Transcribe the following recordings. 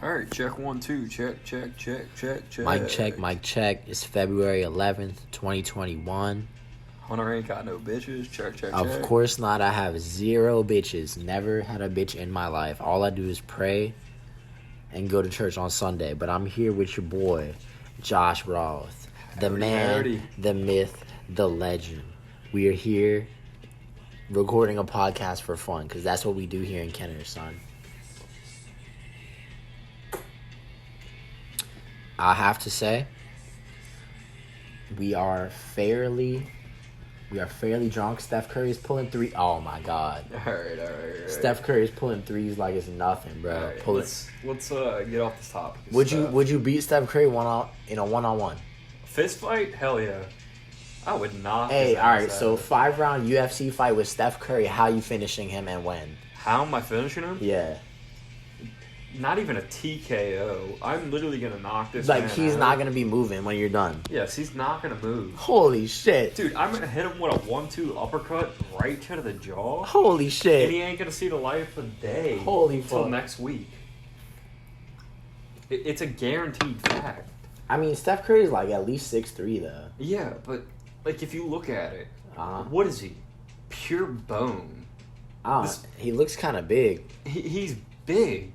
All right, check 1, 2, check. Mic check. It's February 11th, 2021. Hunter ain't got no bitches. Check. Of course not. I have 0 bitches. Never had a bitch in my life. All I do is pray and go to church on Sunday. But I'm here with your boy, Josh Roth. The man, the myth, the legend. We are here recording a podcast for fun because that's what we do here in Kenner, son. I have to say, we are fairly drunk. Steph Curry is pulling 3. Oh my God! All right. Steph Curry is pulling 3s like it's nothing, bro. All right, let's get off this topic. Would you beat Steph Curry in a one-on-one? Fist fight? Hell yeah! I would not. Hey, all right. So 5-round UFC fight with Steph Curry. How you finishing him and when? How am I finishing him? Yeah. Not even a TKO. I'm literally gonna knock this. Like man he's out. not gonna be moving when you're done. Yes, he's not gonna move. Holy shit, dude! I'm gonna hit him with a 1-2 uppercut right to the jaw. Holy shit! And he ain't gonna see the light of the day. Holy until fuck. next week. It's a guaranteed fact. I mean, Steph Curry's like at least 6'3" though. Yeah, but like if you look at it, what is he? Pure bone. He looks kind of big. He's big.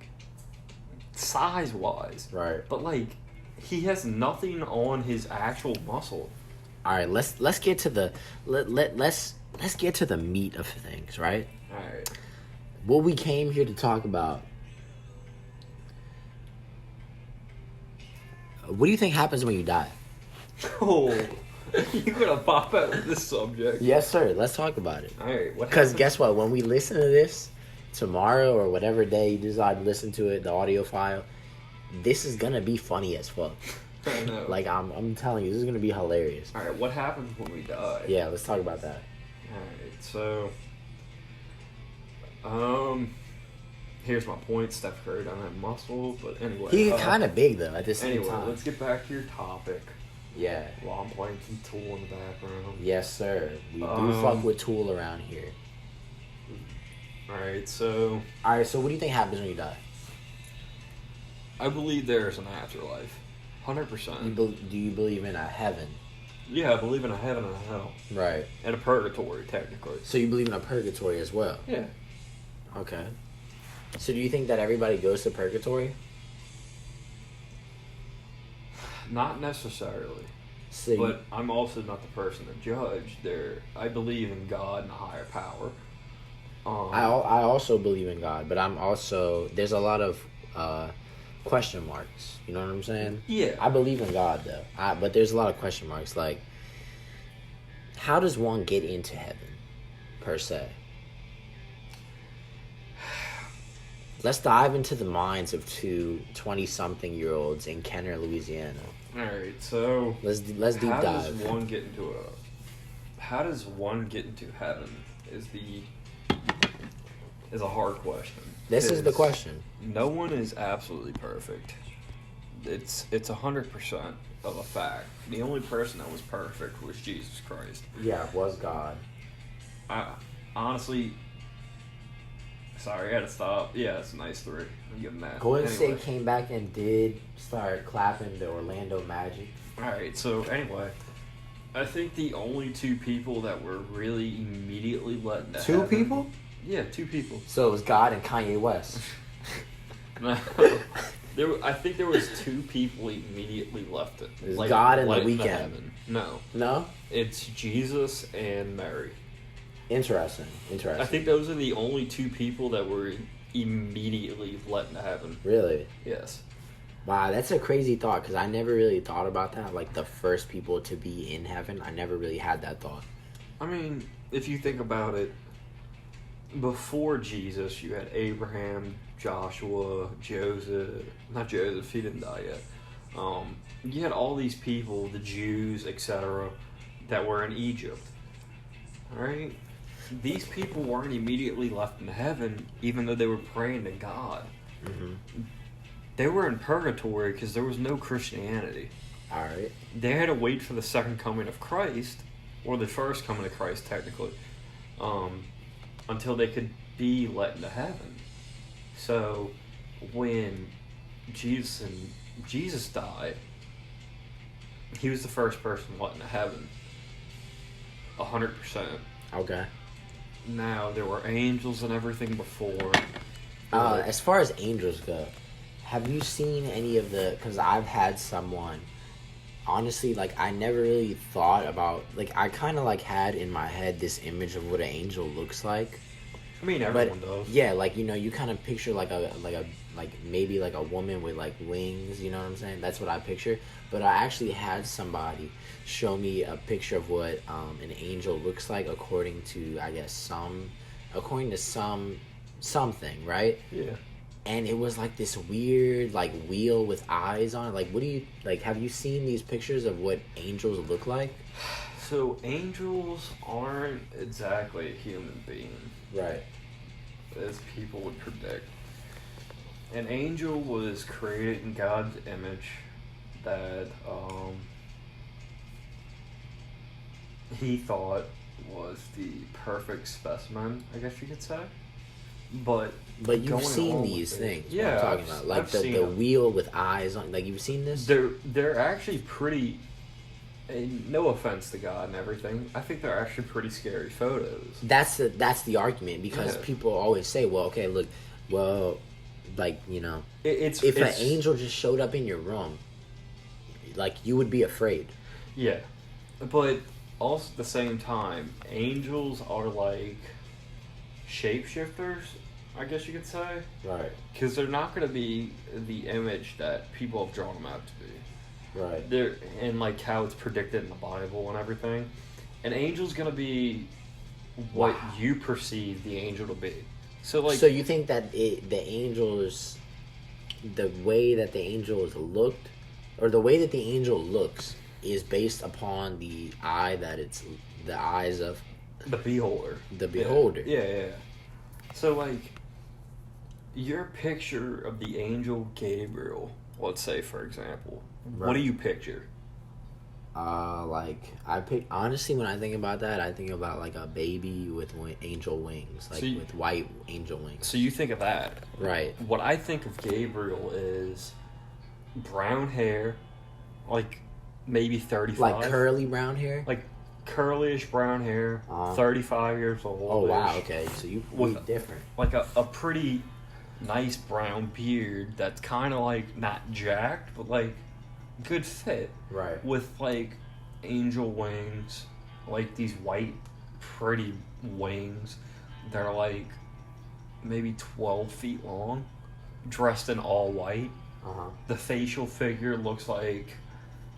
Size-wise, right? But like, he has nothing on his actual muscle. All right, let's get to the let's get to the meat of things, right? All right. What we came here to talk about. What do you think happens when you die? Oh, you're gonna pop out with this subject? Yes, sir. Let's talk about it. All right. Because guess what? When we listen to this tomorrow or whatever day you decide to listen to it, the audio file, this is gonna be funny as fuck. I know. Like I'm telling you, this is gonna be hilarious. All right, what happens when we die? Yeah, let's talk about that. All right, so, here's my point. Steph Curry doesn't have muscle, but anyway, he's kind of big though at the same time. Anyway, let's get back to your topic. Yeah. While I'm playing some Tool in the background. Yes, sir. We do fuck with Tool around here. Alright, so what do you think happens when you die? I believe there's an afterlife. 100%. Do you believe in a heaven? Yeah, I believe in a heaven and a hell. Right. And a purgatory, technically. So you believe in a purgatory as well? Yeah. Okay. So do you think that everybody goes to purgatory? Not necessarily. So but I'm also not the person to judge. I believe in God and a higher power. I also believe in God, but there's a lot of question marks. You know what I'm saying? Yeah. I believe in God though, but there's a lot of question marks. Like, how does one get into heaven, per se? Let's dive into the minds of 2 20-something-year-olds in Kenner, Louisiana. All right, so let's deep dive. How does one get into heaven? Is a hard question. This is the question. No one is absolutely perfect. It's 100% of a fact. The only person that was perfect was Jesus Christ. Yeah, was God. Honestly, sorry, I had to stop. Yeah, it's a nice 3. I'm giving that. Golden State came back and did start clapping the Orlando Magic. Alright, so anyway, I think the only 2 people that were really immediately let into heaven. 2 people? Yeah, 2 people. So it was God and Kanye West. No. I think there was 2 people immediately left it. It was God and The Weeknd. No. It's Jesus and Mary. Interesting. I think those are the only 2 people that were immediately let into heaven. Really? Yes. Wow, that's a crazy thought because I never really thought about that. Like the first people to be in heaven, I never really had that thought. I mean, if you think about it, before Jesus, you had Abraham, Joshua, Joseph. Not Joseph, he didn't die yet. You had all these people, the Jews, etc., that were in Egypt. Alright? These people weren't immediately left in heaven, even though they were praying to God. Mm-hmm. They were in purgatory because there was no Christianity. Alright. They had to wait for the second coming of Christ, or the first coming of Christ, technically, until they could be let into heaven. So, when Jesus died, he was the first person let into heaven. 100%. Okay. Now, there were angels and everything before. As far as angels go, have you seen any of the... Because I've had someone... Honestly, like, I never really thought about... Like, I kind of, like, had in my head this image of what an angel looks like. I mean, everyone does. Yeah, like, you know, you kind of picture, like, maybe, like, a woman with, like, wings, you know what I'm saying? That's what I picture. But I actually had somebody show me a picture of what an angel looks like according to, I guess, something, right? Yeah. And it was like this weird, like, wheel with eyes on it. Like, what do you, like, have you seen these pictures of what angels look like? So, angels aren't exactly a human being. Right. As people would predict. An angel was created in God's image that he thought was the perfect specimen, I guess you could say. But you've seen these things. Yeah, what I'm talking about. Like the wheel with eyes on. Like, you've seen this? They're actually pretty. And no offense to God and everything, I think they're actually pretty scary photos. That's the argument, because people always say, well, okay, look, well, like, you know, if an angel just showed up in your room, like, you would be afraid. Yeah, but also at the same time, angels are like shapeshifters, I guess you could say. Right. Because they're not going to be the image that people have drawn them out to be. Right. They're, and like how it's predicted in the Bible and everything. An angel's going to be what you perceive the angel to be. So like. So you think that the way that the angels looked, or the way that the angel looks, is based upon the eyes of the beholder. The beholder. Yeah. So, like, your picture of the angel Gabriel, let's say, for example, what do you picture? Honestly, when I think about that, I think about, like, a baby with angel wings, like, with white angel wings. So you think of that. Right. What I think of Gabriel is brown hair, like, maybe 35. Like curly brown hair? Like, curly-ish brown hair, 35 years old. Oh, wow, okay. So you look different. Like a pretty nice brown beard that's kind of like not jacked, but like good fit. Right. With like angel wings, like these white, pretty wings that are like maybe 12 feet long, dressed in all white. The facial figure looks like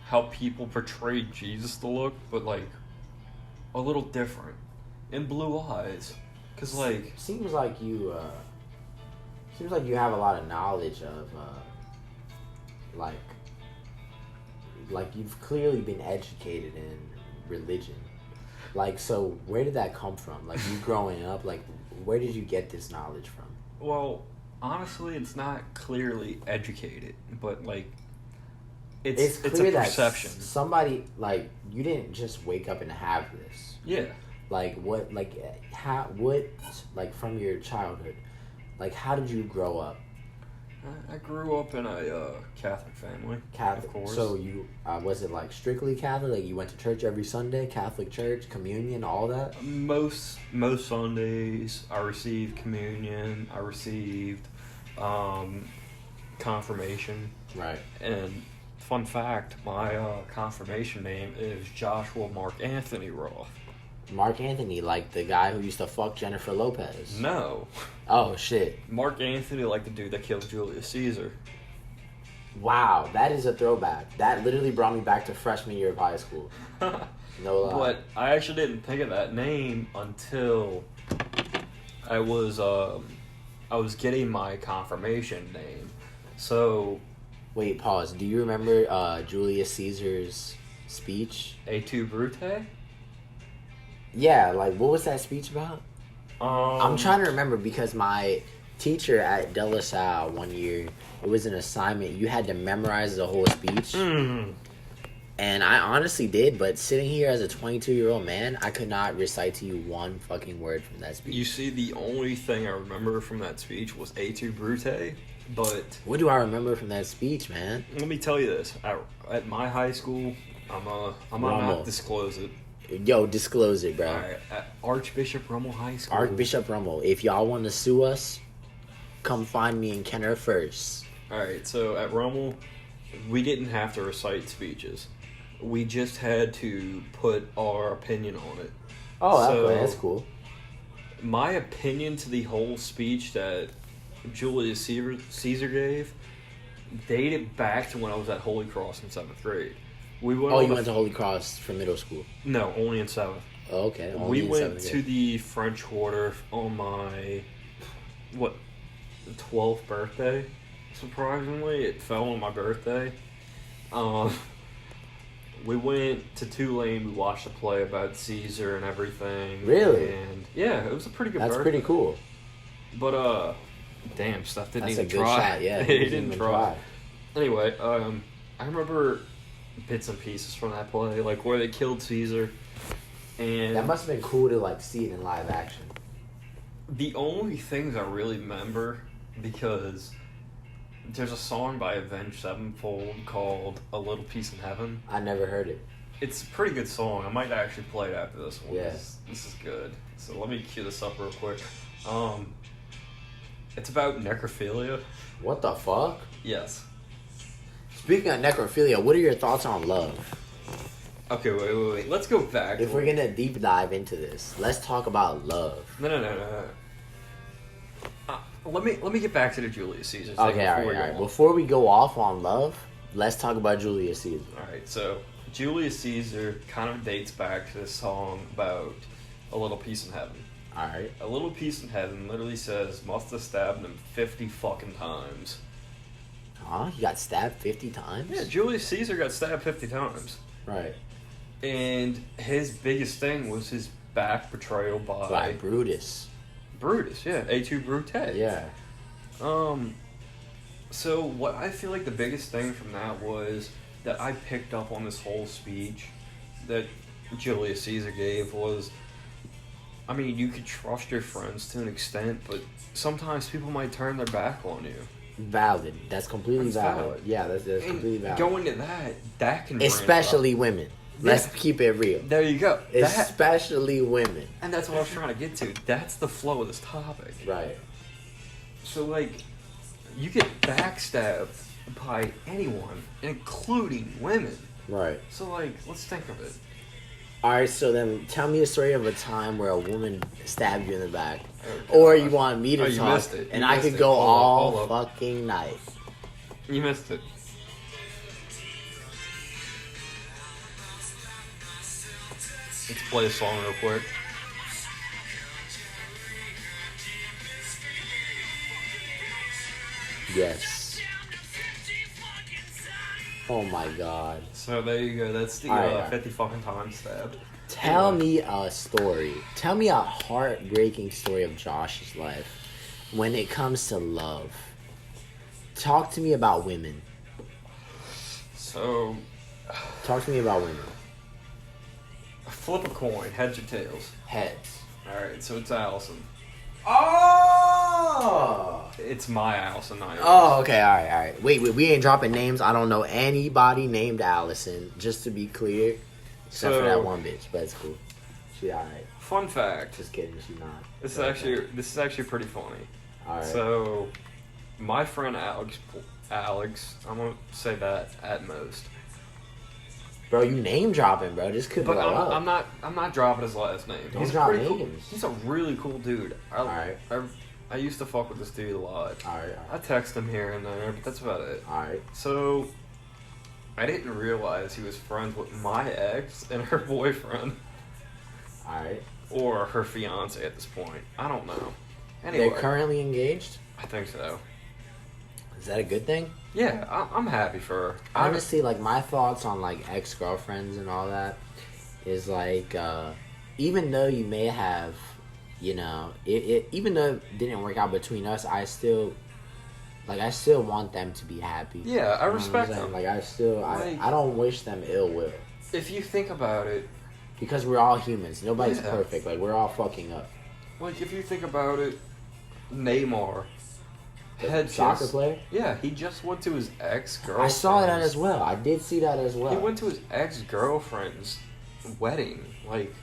how people portrayed Jesus to look, but like a little different, and blue eyes, cause like seems like you have a lot of knowledge of like you've clearly been educated in religion. Like, so where did that come from? Like, you growing up, like, where did you get this knowledge from? Well, honestly, it's not clearly educated, but like it's clear a perception. That somebody, like, you didn't just wake up and have this. Yeah. Like, from your childhood, like, how did you grow up? I grew up in a Catholic family. Catholic, of course. So you was it like strictly Catholic? Like, you went to church every Sunday, Catholic church, communion, all that. Most Sundays, I received communion. I received confirmation. Right. And fun fact, my confirmation name is Joshua Mark Anthony Roth. Mark Anthony, like the guy who used to fuck Jennifer Lopez. No. Oh, shit. Mark Anthony, like the dude that killed Julius Caesar. Wow, that is a throwback. That literally brought me back to freshman year of high school. No lie. But I actually didn't think of that name until I was getting my confirmation name. So... Wait, pause. Do you remember Julius Caesar's speech? Et tu, Brute? Yeah, like, what was that speech about? I'm trying to remember, because my teacher at De La Salle one year, it was an assignment. You had to memorize the whole speech. And I honestly did, but sitting here as a 22-year-old man, I could not recite to you one fucking word from that speech. You see, the only thing I remember from that speech was Et tu, Brute? But What do I remember from that speech, man? let me tell you this: at my high school, I'm gonna Rommel. not disclose it. Yo, disclose it, bro. All right, at Archbishop Rummel High School. Archbishop Rummel, if y'all want to sue us, come find me in Kenner first. All right, so at Rummel, we didn't have to recite speeches. We just had to put our opinion on it. Oh, So- that's cool. My opinion to the whole speech that Julius Caesar gave dated back to when I was at Holy Cross in 7th grade. We went Oh, on you the- went to Holy Cross for middle school. No, only in 7th. Oh, okay. Only We in went seventh to grade. the French Quarter on my, 12th birthday. Surprisingly, it fell on my birthday. We went to Tulane. We watched a play about Caesar and everything. Really? And yeah, it was a pretty good That's birthday. pretty cool. But damn, Steph didn't That's a even good try. shot, yeah. he He didn't even try. tried. Anyway, I remember bits and pieces from that play, like where they killed Caesar. And That must have been cool to like see it in live action. the only things I really remember, because there's a song by Avenged Sevenfold called "A Little Piece in Heaven." I never heard it. It's a pretty good song. I might actually play it after this one. Yeah. This is good. So let me cue this up real quick. It's about necrophilia. What the fuck? Yes. Speaking of necrophilia, what are your thoughts on love? Okay, wait. Let's go back. If we're gonna deep dive into this, let's talk about love. No. Let me get back to the Julius Caesar thing. Okay, before we go alright. on. Before we go off on love, let's talk about Julius Caesar. Alright, so Julius Caesar kind of dates back to this song about a little piece in heaven. Alright. A little piece in heaven literally says, must have stabbed him 50 fucking times. Huh? He got stabbed 50 times? Yeah, Julius Caesar got stabbed 50 times. Right. And his biggest thing was his back betrayal by Like Brutus. Brutus, yeah, A2 Brute. Yeah. So what I feel like the biggest thing from that was that I picked up on this whole speech that Julius Caesar gave was, I mean, you could trust your friends to an extent, but sometimes people might turn their back on you. Valid. That's completely That's valid. valid. Yeah, that's And completely valid. going to that can branch Especially out. women. Let's Yeah. keep it real. There you go. That, Especially women. and that's what I was trying to get to. That's the flow of this topic. Right. So, like, you get backstabbed by anyone, including women. Right. So, like, let's think of it. Alright, so then tell me a story of a time where a woman stabbed you in the back. Oh, Or gosh. you want me to Oh, you talk, missed it. and You I missed could it. go Hold up, all hold up. fucking night. You missed it. Let's play a song real quick. Yes. Oh my god. So there you go. That's the Alright. 50 fucking times stabbed. Tell Anyway. me a story. Tell me a heartbreaking story of Josh's life when it comes to love. Talk to me about women. So, Talk to me about women. flip a coin, heads or tails. Heads. Alright, so it's Allison. Oh! It's my Allison, not yours. Oh, okay, alright. Wait, we ain't dropping names. I don't know anybody named Allison, just to be clear. Except for So- that one bitch, but it's cool. She alright. Fun fact. Just kidding, she not. This is But, actually pretty funny. Alright. So, my friend Alex, I'm gonna say that at most. Bro, you name dropping, bro. This could But blow up. I'm not dropping his last name. Don't He's drop pretty cool. names. He's a really cool dude. Alright. I used to fuck with this dude a lot. Alright, I text him here and there, but that's about it. alright. So, I didn't realize he was friends with my ex and her boyfriend, Alright. or her fiance at this point. I don't know. Anyway, They're currently engaged? I think so. Is that a good thing? Yeah, I'm happy for her. Honestly, like, my thoughts on, like, ex-girlfriends and all that is, like, even though you may have, you know, even though it didn't work out between us, I still want them to be happy. Yeah, I You know what I'm respect saying? them. Like, I Like- don't wish them ill will. If you think about it, Because we're all humans. Nobody's Yeah. perfect. Like, we're all fucking up. like if you think about it, Neymar, The soccer player? Yeah, he just went to his ex-girlfriend. I saw that as well. I did see that as well. He went to his ex-girlfriend's wedding, like,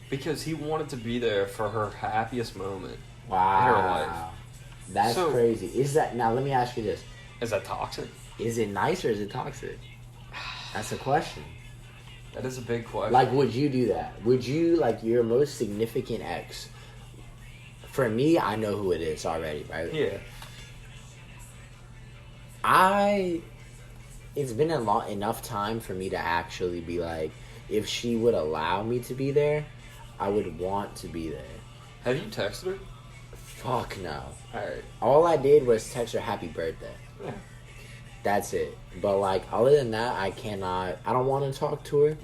because he wanted to be there for her happiest moment in her life. That's crazy. Is that, now let me ask you this. Is that toxic? Is it nice or is it toxic? That's a question. That is a big question. Like, would you do that? Would you, like, your most significant ex? For me, I know who it is already, right? Yeah. It's been enough time for me to actually be like, if she would allow me to be there, I would want to be there. Have you texted her? Fuck no. Alright. All I did was text her happy birthday. Yeah. That's it. But, like, other than that, I don't want to talk to her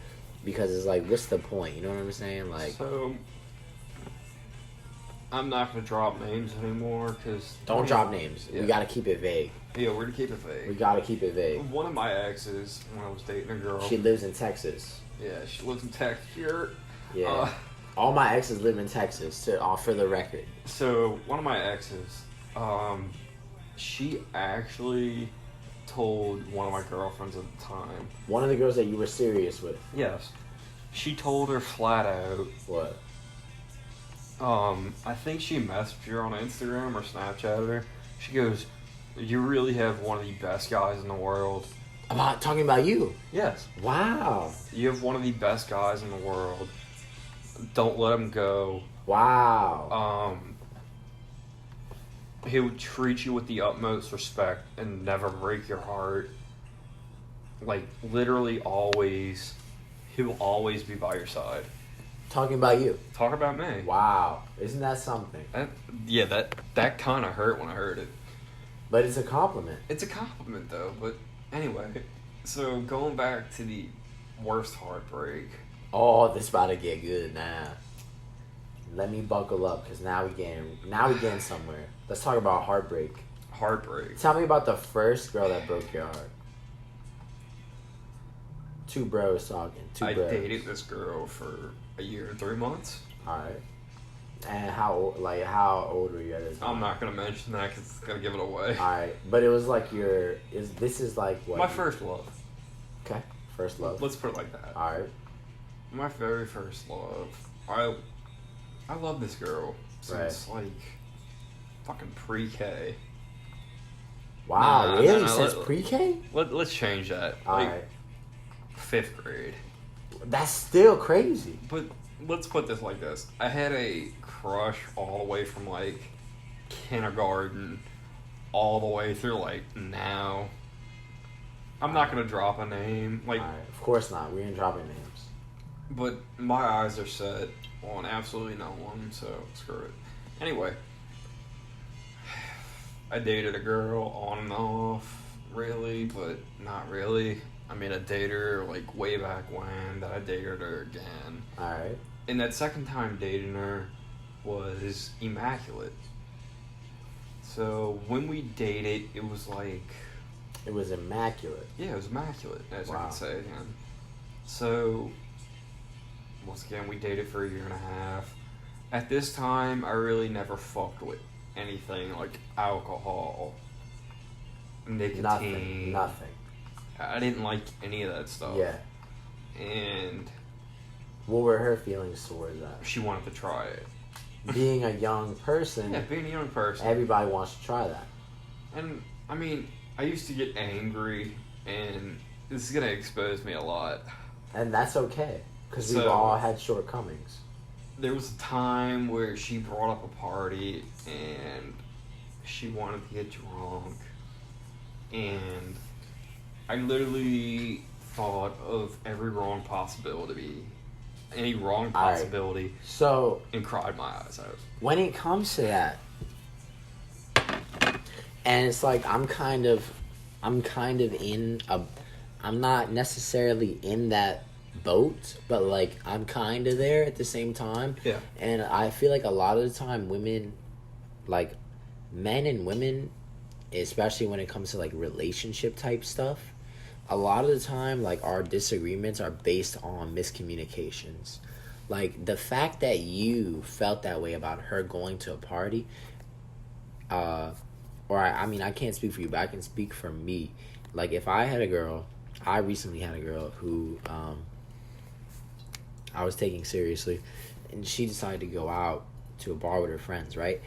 because it's like, what's the point? You know what I'm saying? Like, so, I'm not going to drop names anymore because... Don't drop names. Yeah. We got to keep it vague. Yeah, we're going to keep it vague. We got to keep it vague. One of my exes, when I was dating a girl... She lives in Texas. Yeah, she lives in Texas here. Yeah. All my exes live in Texas, for the record. So, one of my exes, she actually told one of my girlfriends at the time. One of the girls that you were serious with? Yes. She told her flat out. What? I think she messaged her on Instagram or Snapchatted her. She goes, "You really have one of the best guys in the world." Talking about you? Yes. Wow. You have one of the best guys in the world. Don't let him go. Wow. He would treat you with the utmost respect and never break your heart. Like, literally always. He will always be by your side. Talking about you? Talk about me. Wow. Isn't that something? That kind of hurt when I heard it. But it's a compliment. It's a compliment, though. But anyway, so going back to the worst heartbreak. Oh, this about to get good now. Let me buckle up, because now we getting somewhere. Let's talk about heartbreak. Heartbreak. Tell me about the first girl that broke your heart. Two bros talking. I dated this girl for a year and 3 months. Alright. And how old were you at this time? I'm not going to mention that because it's going to give it away. Alright. But it was like this is like what? My first love. Okay. First love. Let's put it like that. Alright. My very first love. I love this girl since like fucking pre-K. Wow, really? Since pre-K? Let's change that. Alright. 5th grade. That's still crazy. But let's put this like this. I had a crush all the way from like kindergarten all the way through like now. I'm not going to drop a name. Like, of course not. We ain't dropping names. But my eyes are set on absolutely no one, so screw it. Anyway, I dated a girl on and off, really, but not really. I mean, I dated her like way back when, that I dated her again. Alright. And that second time dating her was immaculate. So when we dated, it was like... It was immaculate. Yeah, it was immaculate, as I Wow. can say again. So... Once again, we dated for a year and a half. At this time, I really never fucked with anything like alcohol, nicotine. Nothing. I didn't like any of that stuff. Yeah. And what were her feelings towards that? she wanted to try it. Being a young person. Yeah, being a young person. Everybody wants to try that. And, I mean, I used to get angry, and this is going to expose me a lot. And that's okay. Because we've all had shortcomings. There was a time where she brought up a party and she wanted to get drunk. And I literally thought of every wrong possibility. Any wrong possibility. Right. So, and cried my eyes out. When it comes to that, and it's like I'm kind of I'm not necessarily in that boat, but like I'm kind of there at the same time. Yeah. And I feel like a lot of the time women, like men and women, especially when it comes to like relationship type stuff, a lot of the time like our disagreements are based on miscommunications. Like the fact that you felt that way about her going to a party, I mean, I can't speak for you, but I can speak for me. Like, if I had a girl, I recently had a girl who I was taking seriously, and she decided to go out to a bar with her friends, right?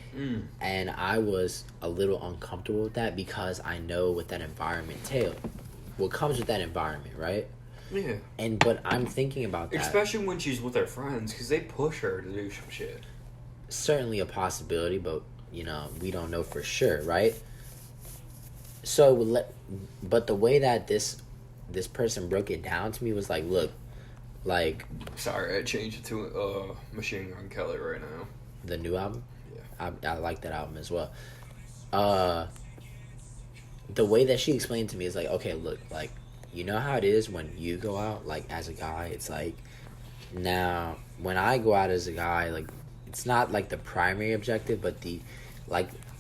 And I was a little uncomfortable with that because I know what that environment entails. What comes with that environment, right? Yeah. But I'm thinking about that. Especially when she's with her friends, because they push her to do some shit. Certainly a possibility, but, we don't know for sure, right? So, but the way that this person broke it down to me was like, look, like... Sorry, I changed it to Machine Gun Kelly right now. The new album? Yeah. I like that album as well. The way that she explained to me is like, okay, look, like, you know how it is when you go out, like, as a guy? It's like, now, when I go out as a guy, like, it's not, like, the primary objective, but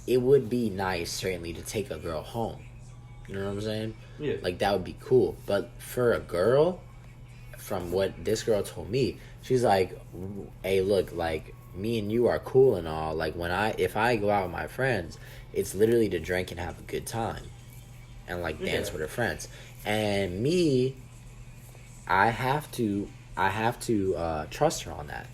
it would be nice, certainly, to take a girl home. You know what I'm saying? Yeah. Like, that would be cool. But for a girl, from what this girl told me, she's like, hey, look, like, me and you are cool and all. Like, if I go out with my friends, it's literally to drink and have a good time. And, like, dance with her friends. And me, I have to trust her on that.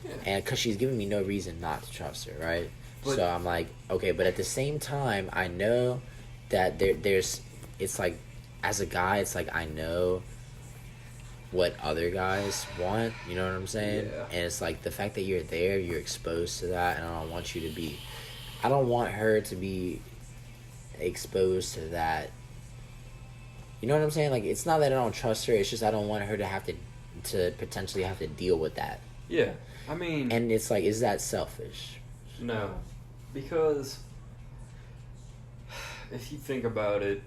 Yeah. And because she's giving me no reason not to trust her, right? But, so I'm like, okay, but at the same time, I know that it's like, as a guy, it's like, I know what other guys want, you know what I'm saying? Yeah. And it's like, the fact that you're there, you're exposed to that, and I don't want her to be exposed to that. You know what I'm saying? Like, it's not that I don't trust her, it's just I don't want her to have to potentially have to deal with that. Yeah, I mean... And it's like, is that selfish? No, because if you think about it,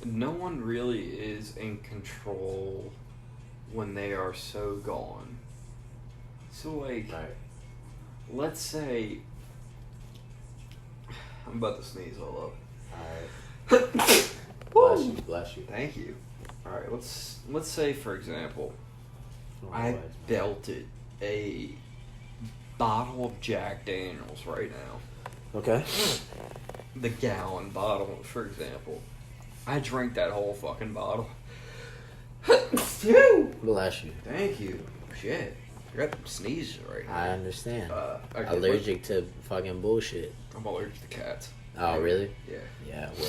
no one really is in control when they are so gone. So, like, right. Let's say... I'm about to sneeze all up. Alright. Bless you. Thank you. Alright, let's say, for example, I belted a bottle of Jack Daniels right now. Okay. The gallon bottle, for example. I drank that whole fucking bottle. Bless you. Thank you. Shit. I got sneezes right now. I understand. Okay, allergic to fucking bullshit. I'm allergic to cats. Oh, really? Yeah. Yeah, well...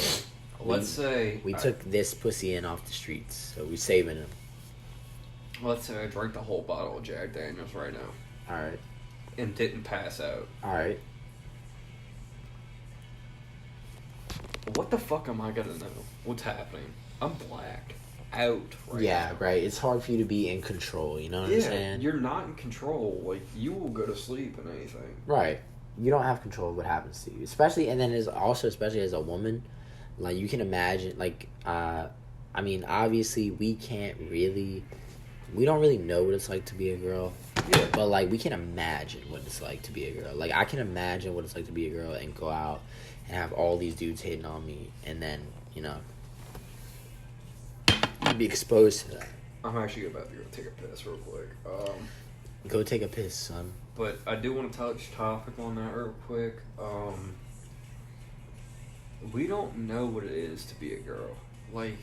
Let's say... We took this pussy in off the streets, so we saving him. Let's say I drank the whole bottle of Jack Daniels right now. Alright. And didn't pass out. Alright. What the fuck am I gonna know? What's happening? I'm blacked out right now. Right. It's hard for you to be in control, you know what I'm saying? You're not in control. Like, you will go to sleep and anything. Right. You don't have control of what happens to you. Especially as a woman, like, you can imagine, like, I mean, obviously, we don't really know what it's like to be a girl. Yeah. But, like, we can imagine what it's like to be a girl. Like, I can imagine what it's like to be a girl and go out and have all these dudes hitting on me and then, be exposed to that. I'm actually about to go take a piss real quick. Go take a piss, son. But I do want to touch topic on that real quick. We don't know what it is to be a girl. Like,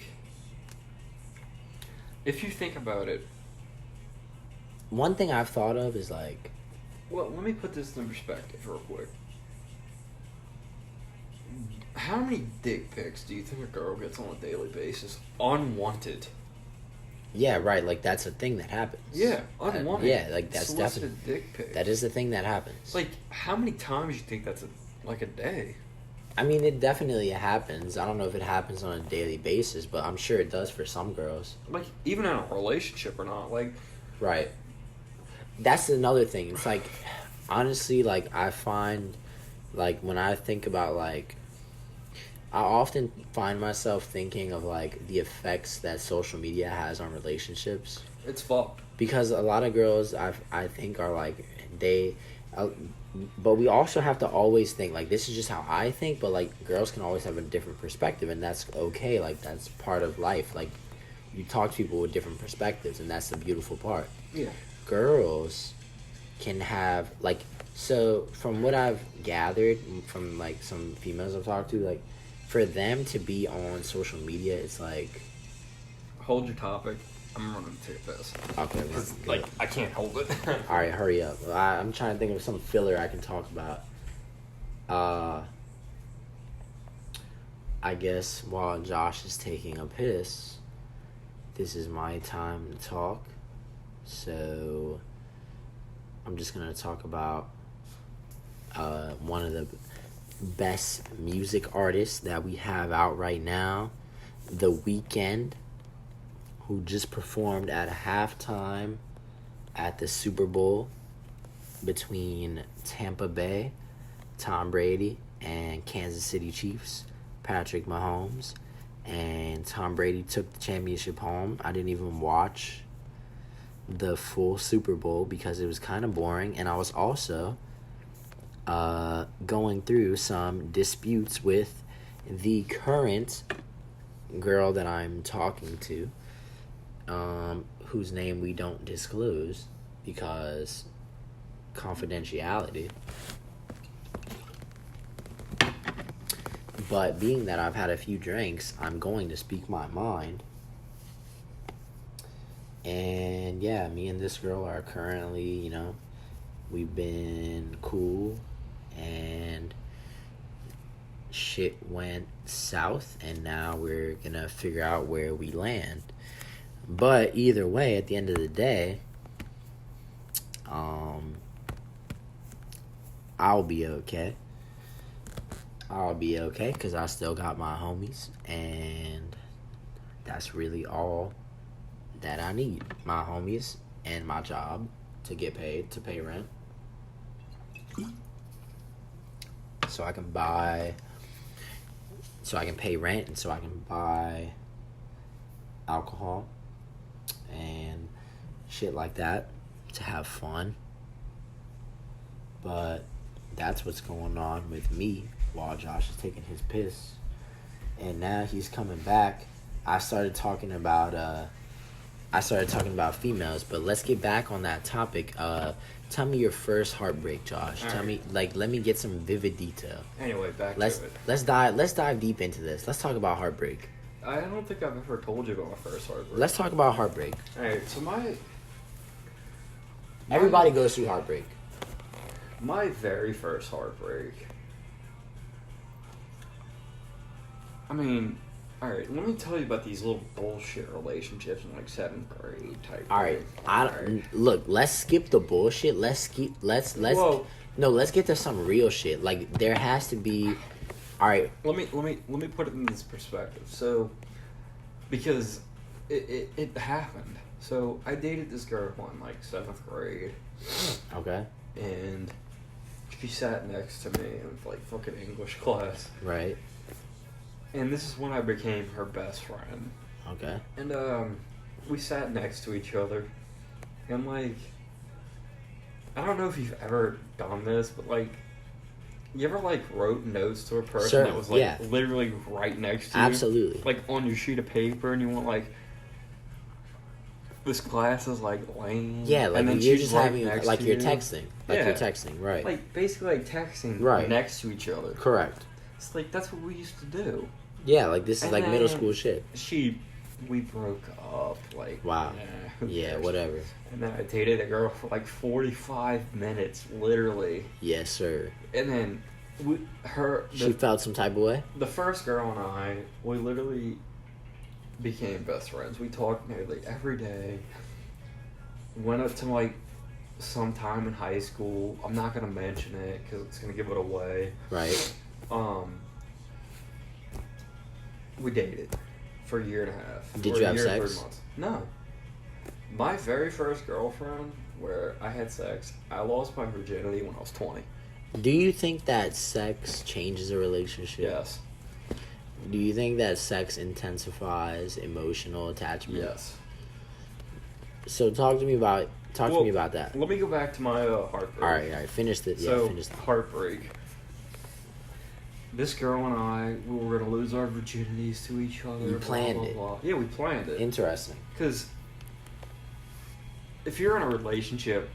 if you think about it. One thing I've thought of is like... Well, let me put this in perspective real quick. How many dick pics do you think a girl gets on a daily basis? Unwanted. Yeah, right. Like, that's a thing that happens. Yeah, unwanted. Yeah, like, that's definitely... dick pics. That is the thing that happens. Like, how many times do you think that's a day? I mean, it definitely happens. I don't know if it happens on a daily basis, but I'm sure it does for some girls. Like, even in a relationship or not, like... Right. That's another thing. It's like, honestly, like, I find, like, when I think about, like... I often find myself thinking of, like, the effects that social media has on relationships. It's fucked. Because a lot of girls, I think, are, like, but we also have to always think, like, this is just how I think, but, like, girls can always have a different perspective, and that's okay. Like, that's part of life. Like, you talk to people with different perspectives, and that's the beautiful part. Yeah. Girls can have, like, So from what I've gathered from like some females I've talked to, like for them to be on social media, it's like Hold your topic. I'm running to take this. okay, Because, good. I can't hold it. All right, hurry up. I'm trying to think of some filler I can talk about. I guess while Josh is taking a piss, this is my time to talk. So I'm just gonna talk about one of the best music artists that we have out right now, The Weeknd, who just performed at halftime at the Super Bowl between Tampa Bay, Tom Brady, and Kansas City Chiefs, Patrick Mahomes. And Tom Brady took the championship home. I didn't even watch the full Super Bowl because it was kind of boring. And I was also going through some disputes with the current girl that I'm talking to, whose name we don't disclose because confidentiality. But being that I've had a few drinks, I'm going to speak my mind. And yeah, me and this girl are currently, we've been cool, and shit went south, and now we're gonna figure out where we land. But either way, at the end of the day, I'll be okay. I'll be okay because I still got my homies, and that's really all that I need. My homies and my job to get paid, to pay rent. So I can pay rent, and so I can buy alcohol and shit like that to have fun. But that's what's going on with me while Josh is taking his piss. And now he's coming back. I started talking about females, but let's get back on that topic. Tell me your first heartbreak, Josh. All Tell right. me, let me get some vivid detail. Anyway, back to it. Let's dive deep into this. Let's talk about heartbreak. I don't think I've ever told you about my first heartbreak. Let's talk about heartbreak. Alright, so Everybody goes through heartbreak. my very first heartbreak. I mean, alright, let me tell you about these little bullshit relationships in like 7th grade type. All right, thing. look. Let's skip the bullshit. Let's Whoa. let's get to some real shit. Like there has to be. All right, Let me put it in this perspective. So, because it happened. So I dated this girl in like 7th grade, okay, and she sat next to me in like fucking English class. right, And this is when I became her best friend. okay. And we sat next to each other, and like, I don't know if you've ever done this, but like, you ever like wrote notes to a person Sure, that was like yeah. literally right next to you? Absolutely. Like on your sheet of paper, and you want like, this class is like lame. Yeah, like and then you're she's just right having next like to you're you. texting, like Yeah. you're texting, right? Like basically like texting Right. next to each other. Correct. It's like that's what we used to do. Yeah, like this is And like middle then school shit. We broke up. Like Wow. who Yeah, cares? whatever. And then I dated a girl for like 45 minutes, literally. Yes, sir. And then She felt some type of way. the first girl and I, we literally became best friends. We talked nearly every day. Went up to like some time in high school. I'm not gonna mention it because it's gonna give it away. Right. We dated for a year and a half. Did Or you a have year and sex? 3 months. No. My very first girlfriend where I had sex, I lost my virginity when I was 20. Do you think that sex changes a relationship? Yes. Do you think that sex intensifies emotional attachment? Yes. So talk to me about that. Let me go back to my heartbreak. All right. Finish the So, heartbreak. This girl and I, we were going to lose our virginities to each other. You planned it. Blah. Yeah, we planned it. Interesting. Because if you're in a relationship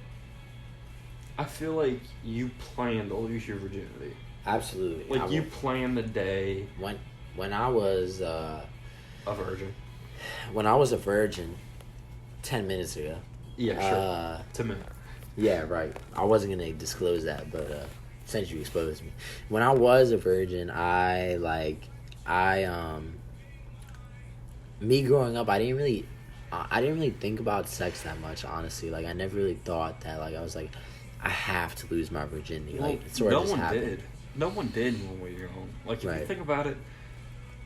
I feel like you plan to lose your virginity. Absolutely. Like, you plan the day. When I was A virgin. when I was a virgin 10 minutes ago. Yeah, sure. To me. Yeah, right. I wasn't going to disclose that, but since you exposed me. When I was a virgin, me growing up, I didn't really think about sex that much, honestly. Like, I never really thought that, like, I was like, I have to lose my virginity. Well, like, it sort of just happened. Did. No one did when we were young. Like, if Right. you think about it,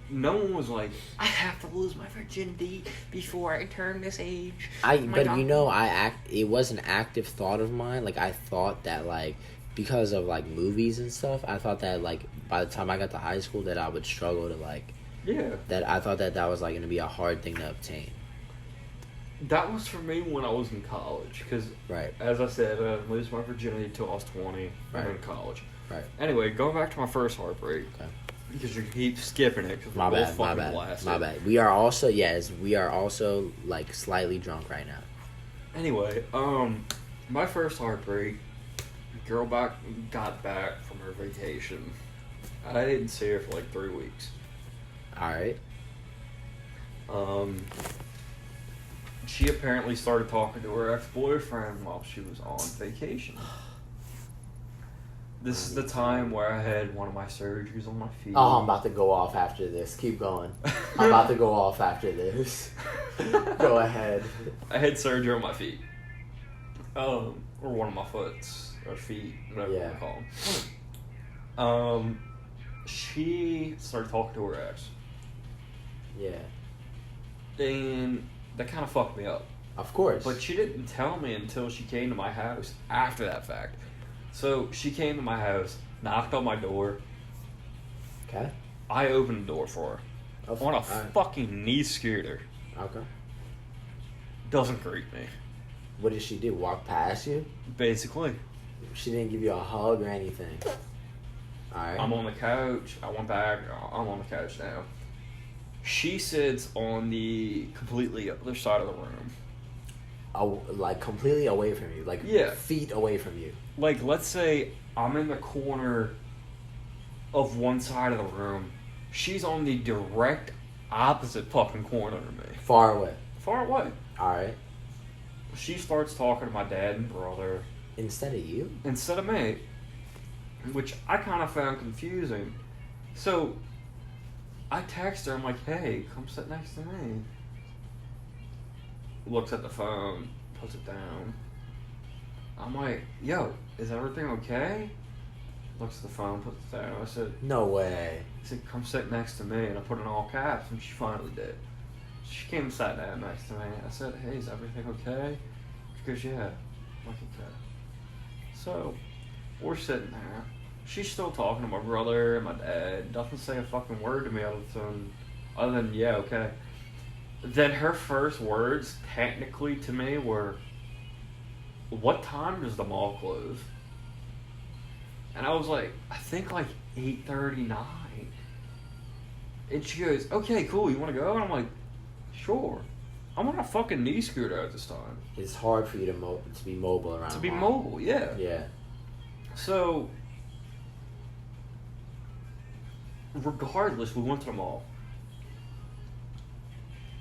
no one was like, I have to lose my virginity before I turn this age. It was an active thought of mine. Like, I thought that, like, because of, like, movies and stuff, I thought that, like, by the time I got to high school that I would struggle to, like, yeah. That I thought that was, like, going to be a hard thing to obtain. That was for me when I was in college. Because, right. as I said, I didn't lose my virginity until I was 20. Right. I'm in college. Right. Anyway, going back to my first heartbreak. Okay. Because you keep skipping it. Cause my bad. We are also, like, slightly drunk right now. Anyway, my first heartbreak, girl got back from her vacation. I didn't see her for like 3 weeks. Alright. She apparently started talking to her ex-boyfriend while she was on vacation. This is the time where I had one of my surgeries on my feet. Oh, I'm about to go off after this. Keep going. I'm about to go off after this. Go ahead. I had surgery on my feet. Or one of my foots. Or feet. Whatever you want to call them. She started talking to her ex. Yeah. And that kind of fucked me up. Of course. But she didn't tell me until she came to my house after that fact. So she came to my house, knocked on my door. Okay. I opened the door for her. On a fucking knee scooter. Okay. Doesn't greet me. What did she do? Walk past you? Basically. She didn't give you a hug or anything. Alright. I'm on the couch. I went back. I'm on the couch now. She sits on the completely other side of the room. Like, completely away from you. Like, feet away from you. Like, let's say I'm in the corner of one side of the room. She's on the direct opposite fucking corner of me. Far away. Far away. Alright. She starts talking to my dad and brother. Instead of you? Instead of me. Which I kind of found confusing. So, I text her. I'm like, hey, come sit next to me. Looks at the phone. Puts it down. I'm like, yo, is everything okay? Looks at the phone, puts it down. I said, no way. He said, come sit next to me. And I put it in all caps, and she finally did. She came and sat down next to me. I said, hey, is everything okay? She goes, yeah. I'm like, okay. So, we're sitting there. She's still talking to my brother and my dad. Doesn't say a fucking word to me other than yeah, okay. Then her first words, technically to me, were, what time does the mall close? And I was like, I think like 8:39. And she goes, okay, cool, you want to go? And I'm like, sure. I'm on a fucking knee scooter at this time. It's hard for you to be mobile around. To be mobile, yeah. Yeah. So, regardless, we went to the mall.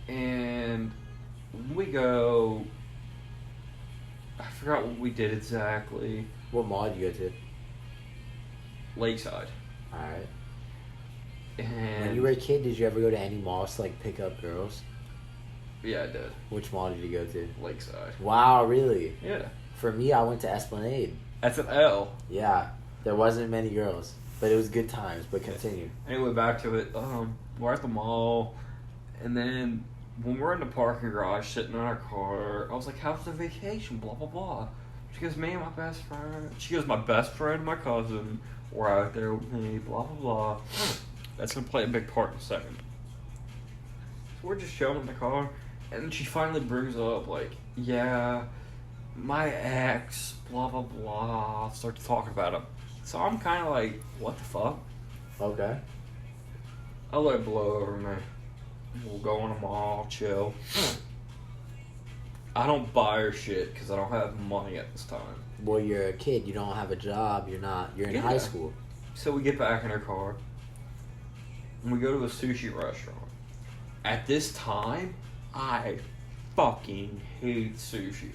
And we go, I forgot what we did exactly. What mall did you go to? Lakeside. Alright. And when you were a kid, did you ever go to any malls to, like, pick up girls? Yeah, I did. Which mall did you go to? Lakeside. Wow, really? Yeah. For me, I went to Esplanade. That's an L. Yeah. There wasn't many girls. But it was good times. But continue. Anyway, back to it. We're at the mall. And then when we're in the parking garage sitting in our car, I was like, how's the vacation? Blah, blah, blah. She goes, me and my best friend. She goes, my best friend and my cousin were out there with me. Blah, blah, blah. That's going to play a big part in a second. So we're just chilling in the car. And she finally brings up, like, yeah, my ex, blah, blah, blah. Starts talking about him. So I'm kind of like, what the fuck? Okay. I'll let it blow over me. We'll go in the mall, chill. I don't buy her shit because I don't have money at this time. Well, you're a kid. You don't have a job. You're in high school. So we get back in her car. And we go to a sushi restaurant. At this time, I fucking hate sushi.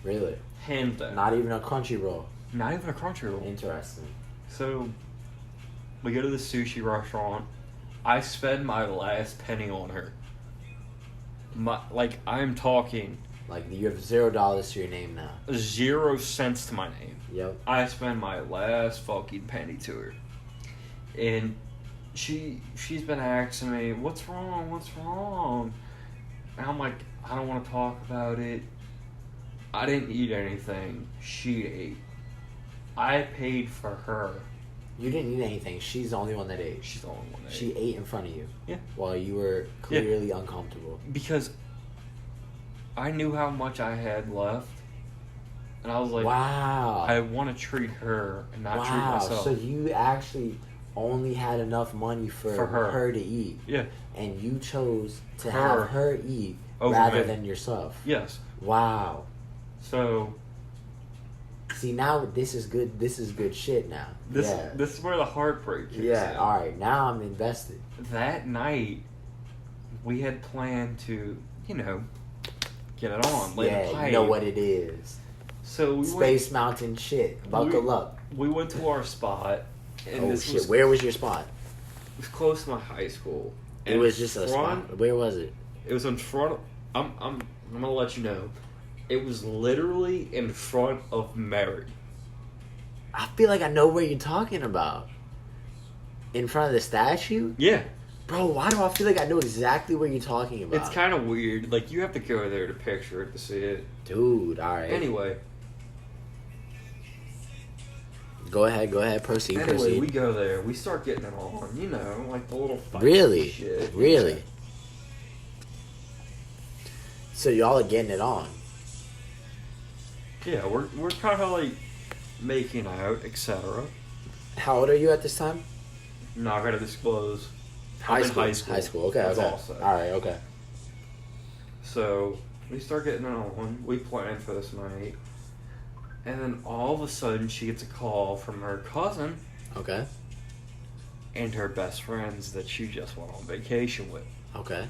Really? Hands down. Not even a crunchy roll. Not even a crunchy roll. Interesting. So, we go to the sushi restaurant. I spend my last penny on her. I'm talking... Like, you have $0 to your name now. 0 cents to my name. Yep. I spend my last fucking penny to her. And she's been asking me, what's wrong? And I'm like, I don't want to talk about it. I didn't eat anything. She ate. I paid for her. You didn't eat anything. She's the only one that ate. She's the only one that ate. She ate in front of you. Yeah. While you were clearly uncomfortable. Because I knew how much I had left. And I was like, wow. I want to treat her and not treat myself. So you actually only had enough money for her to eat. Yeah. And you chose to have her eat over rather me. than yourself. Yes. Wow. So... See, now this is good. This is good shit now. This is where the heartbreak kicks in. All right. Now I'm invested. That night, we had planned to, get it on. You know what it is. So we Space Mountain shit. Buckle up. We went to our spot. And Where was your spot? It was close to my high school. It was just a spot. Where was it? It was in front of... I'm gonna let you know. It was literally in front of Mary. I feel like I know where you're talking about. In front of the statue? Yeah. Bro, why do I feel like I know exactly what you're talking about? It's kind of weird. Like, you have to go there to picture it to see it. Dude, alright. Anyway. Go ahead. Proceed. We go there. We start getting it on. Like the little fight Really? shit. Really? Yeah. So y'all are getting it on. Yeah, we're kind of like making out, etc. How old are you at this time? Not gonna disclose. High school. High school. Okay. That's okay. all set. All right. Okay. So we start getting it on. We plan for this night, and then all of a sudden she gets a call from her cousin. Okay. And her best friends that she just went on vacation with. Okay.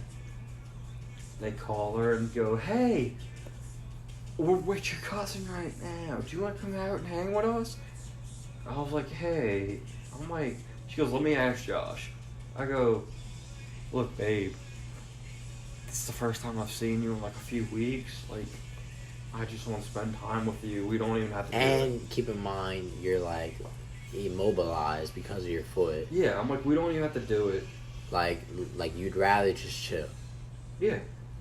They call her and go, "Hey, we're with your cousin right now. Do you want to come out and hang with us?" I was like, "Hey." I'm like, she goes, "Let me ask Josh." I go, "Look, babe, this is the first time I've seen you in like a few weeks. Like, I just want to spend time with you. We don't even have to do it." And keep in mind, you're like immobilized because of your foot. Yeah, I'm like, we don't even have to do it. Like you'd rather just chill. Yeah.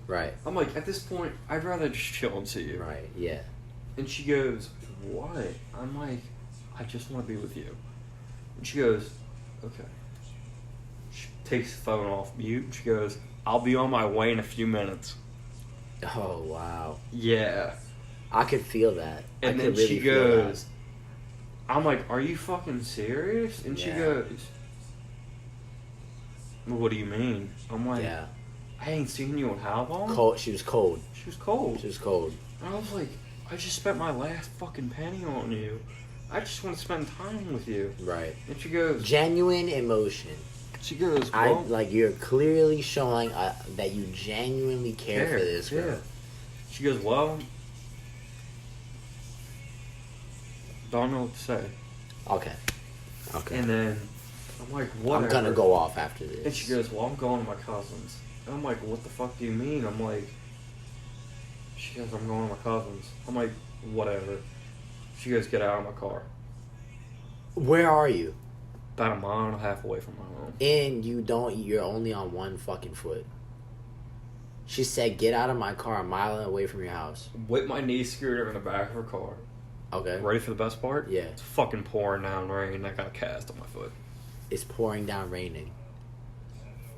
Right. I'm like, at this point, I'd rather just chill and see you. Right, yeah. And she goes, "What?" I'm like, "I just want to be with you." And she goes, "Okay." She takes the phone off mute. She goes, "I'll be on my way in a few minutes." Oh, wow. Yeah. I could feel that. And then she goes, I'm like, "Are you fucking serious?" And she goes, "What do you mean?" I'm like, yeah. "I ain't seen you in how long?" Cold. She was cold. She was cold. She was cold. And I was like, "I just spent my last fucking penny on you. I just want to spend time with you." Right. And she goes, genuine emotion. She goes, "Well," you're clearly showing that you genuinely care for this girl. Yeah. She goes, "Well, don't know what to say." Okay. And then I'm like, "Whatever." I'm gonna go off after this. And she goes, "Well, I'm going to my cousin's." And I'm like, "What the fuck do you mean?" I'm like, she goes, "I'm going to my cousin's." I'm like, "Whatever." She goes, "Get out of my car." Where are you? About a mile and a half away from my home. And you're only on one fucking foot. She said, "Get out of my car, a mile away from your house." With my knee scooter in the back of her car. Okay. Ready for the best part? Yeah. It's fucking pouring down rain. I got a cast on my foot. It's pouring down raining.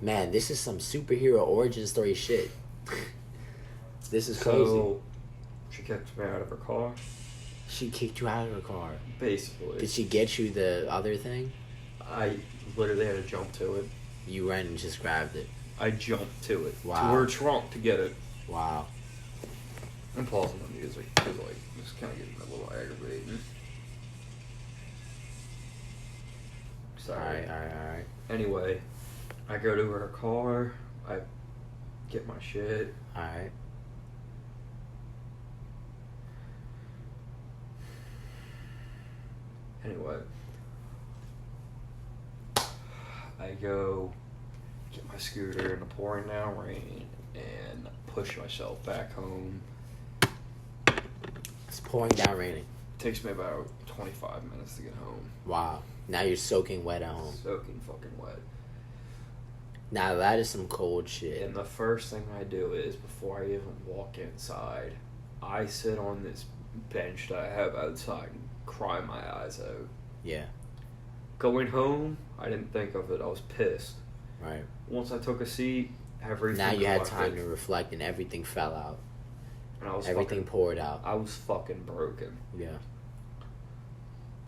Man, this is some superhero origin story shit. This is crazy. So, she kicked me out of her car. She kicked you out of her car. Basically. Did she get you the other thing? I literally had to jump to it. You ran and just grabbed it. I jumped to it. Wow. To her trunk to get it. Wow. I'm pausing the music because, like, it's kind of getting a little aggravating. Sorry. Alright. Anyway, I go to her car. I get my shit. Alright. Anyway, I go get my scooter in the pouring down rain and push myself back home. It's pouring down raining. Takes me about 25 minutes to get home. Wow. Now you're soaking wet at home. Soaking fucking wet. Now that is some cold shit. And the first thing I do is, before I even walk inside, I sit on this bench that I have outside and cry my eyes out. Yeah. Going home, I didn't think of it. I was pissed. Right. Once I took a seat, everything Now you had collected, time to reflect and everything fell out. and I was Everything poured out. I was fucking broken. Yeah.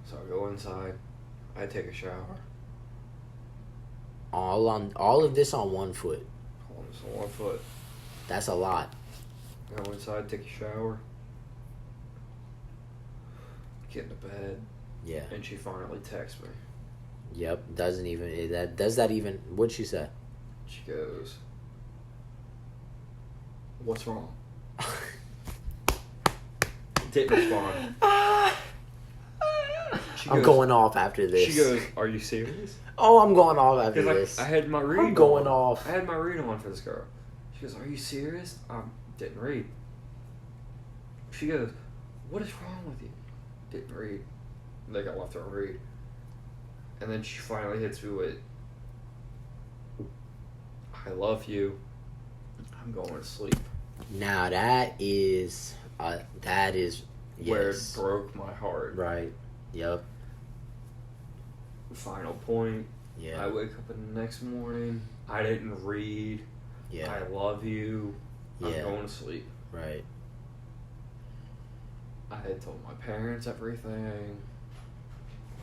So I go inside. I take a shower. All of this on one foot. Hold on, 1 foot. That's a lot. Go inside, take a shower. Get into bed. Yeah. And she finally texts me. Yep. Doesn't even does that even? What'd she say? She goes, "What's wrong?" Didn't respond. I'm going off after this. She goes, "Are you serious?" Oh, I'm going off after this. I had my read. I'm going on. off. I had my read on for this girl. She goes, "Are you serious?" Didn't read. She goes, "What is wrong with you?" Didn't read. Like, I left her on read. And then she finally hits me with, "I love you. I'm going to sleep." Now that is Where it yes. broke my heart. Right. Yep. Final point. Yeah. I wake up the next morning. I didn't read. Yeah. I love you. I'm Yeah. going to sleep. Right. I had told my parents everything.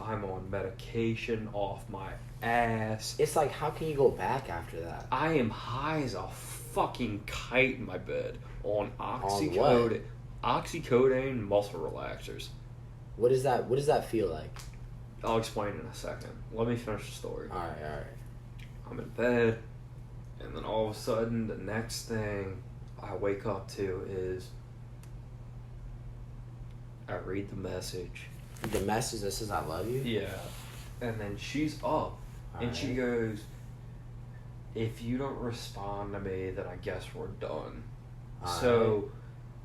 I'm on medication off my ass. It's like, how can you go back after that? I am high as a fucking kite in my bed on what? oxycodone muscle relaxers. What does that feel like? I'll explain in a second. Let me finish the story. All right. I'm in bed, and then all of a sudden, the next thing I wake up to is I read the message. The message that says I love you? Yeah. And then she's up, and she goes, "If you don't respond to me, then I guess we're done." So,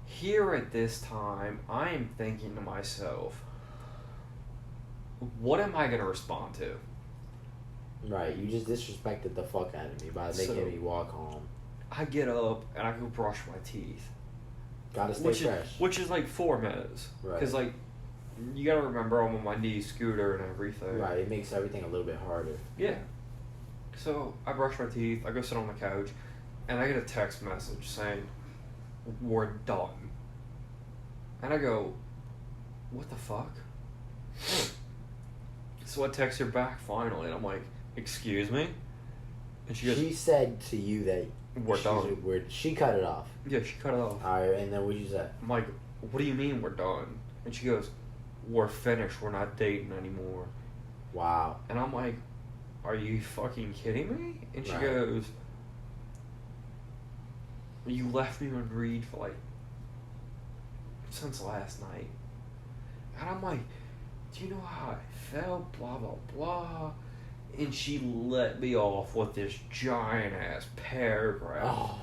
here at this time, I am thinking to myself, what am I going to respond to? Right, you just disrespected the fuck out of me by making me walk home. I get up, and I go brush my teeth. Gotta stay fresh. Which is like 4 minutes. Right. Because, like, you gotta remember I'm on my knee scooter and everything. Right, it makes everything a little bit harder. Yeah. So, I brush my teeth, I go sit on the couch, and I get a text message saying, "We're done." And I go, "What the fuck?" So I text her back finally, and I'm like, "Excuse me?" And she goes, She said to you that "We're done." She cut it off. Yeah, she cut it off. Alright, and then what you said? I'm like, "What do you mean we're done?" And she goes, "We're finished. We're not dating anymore." Wow. And I'm like, "Are you fucking kidding me?" And she Right. goes, "You left me on read for like since last night." And I'm like, "Do you know how I felt? Blah, blah, blah." And she let me off with this giant ass paragraph.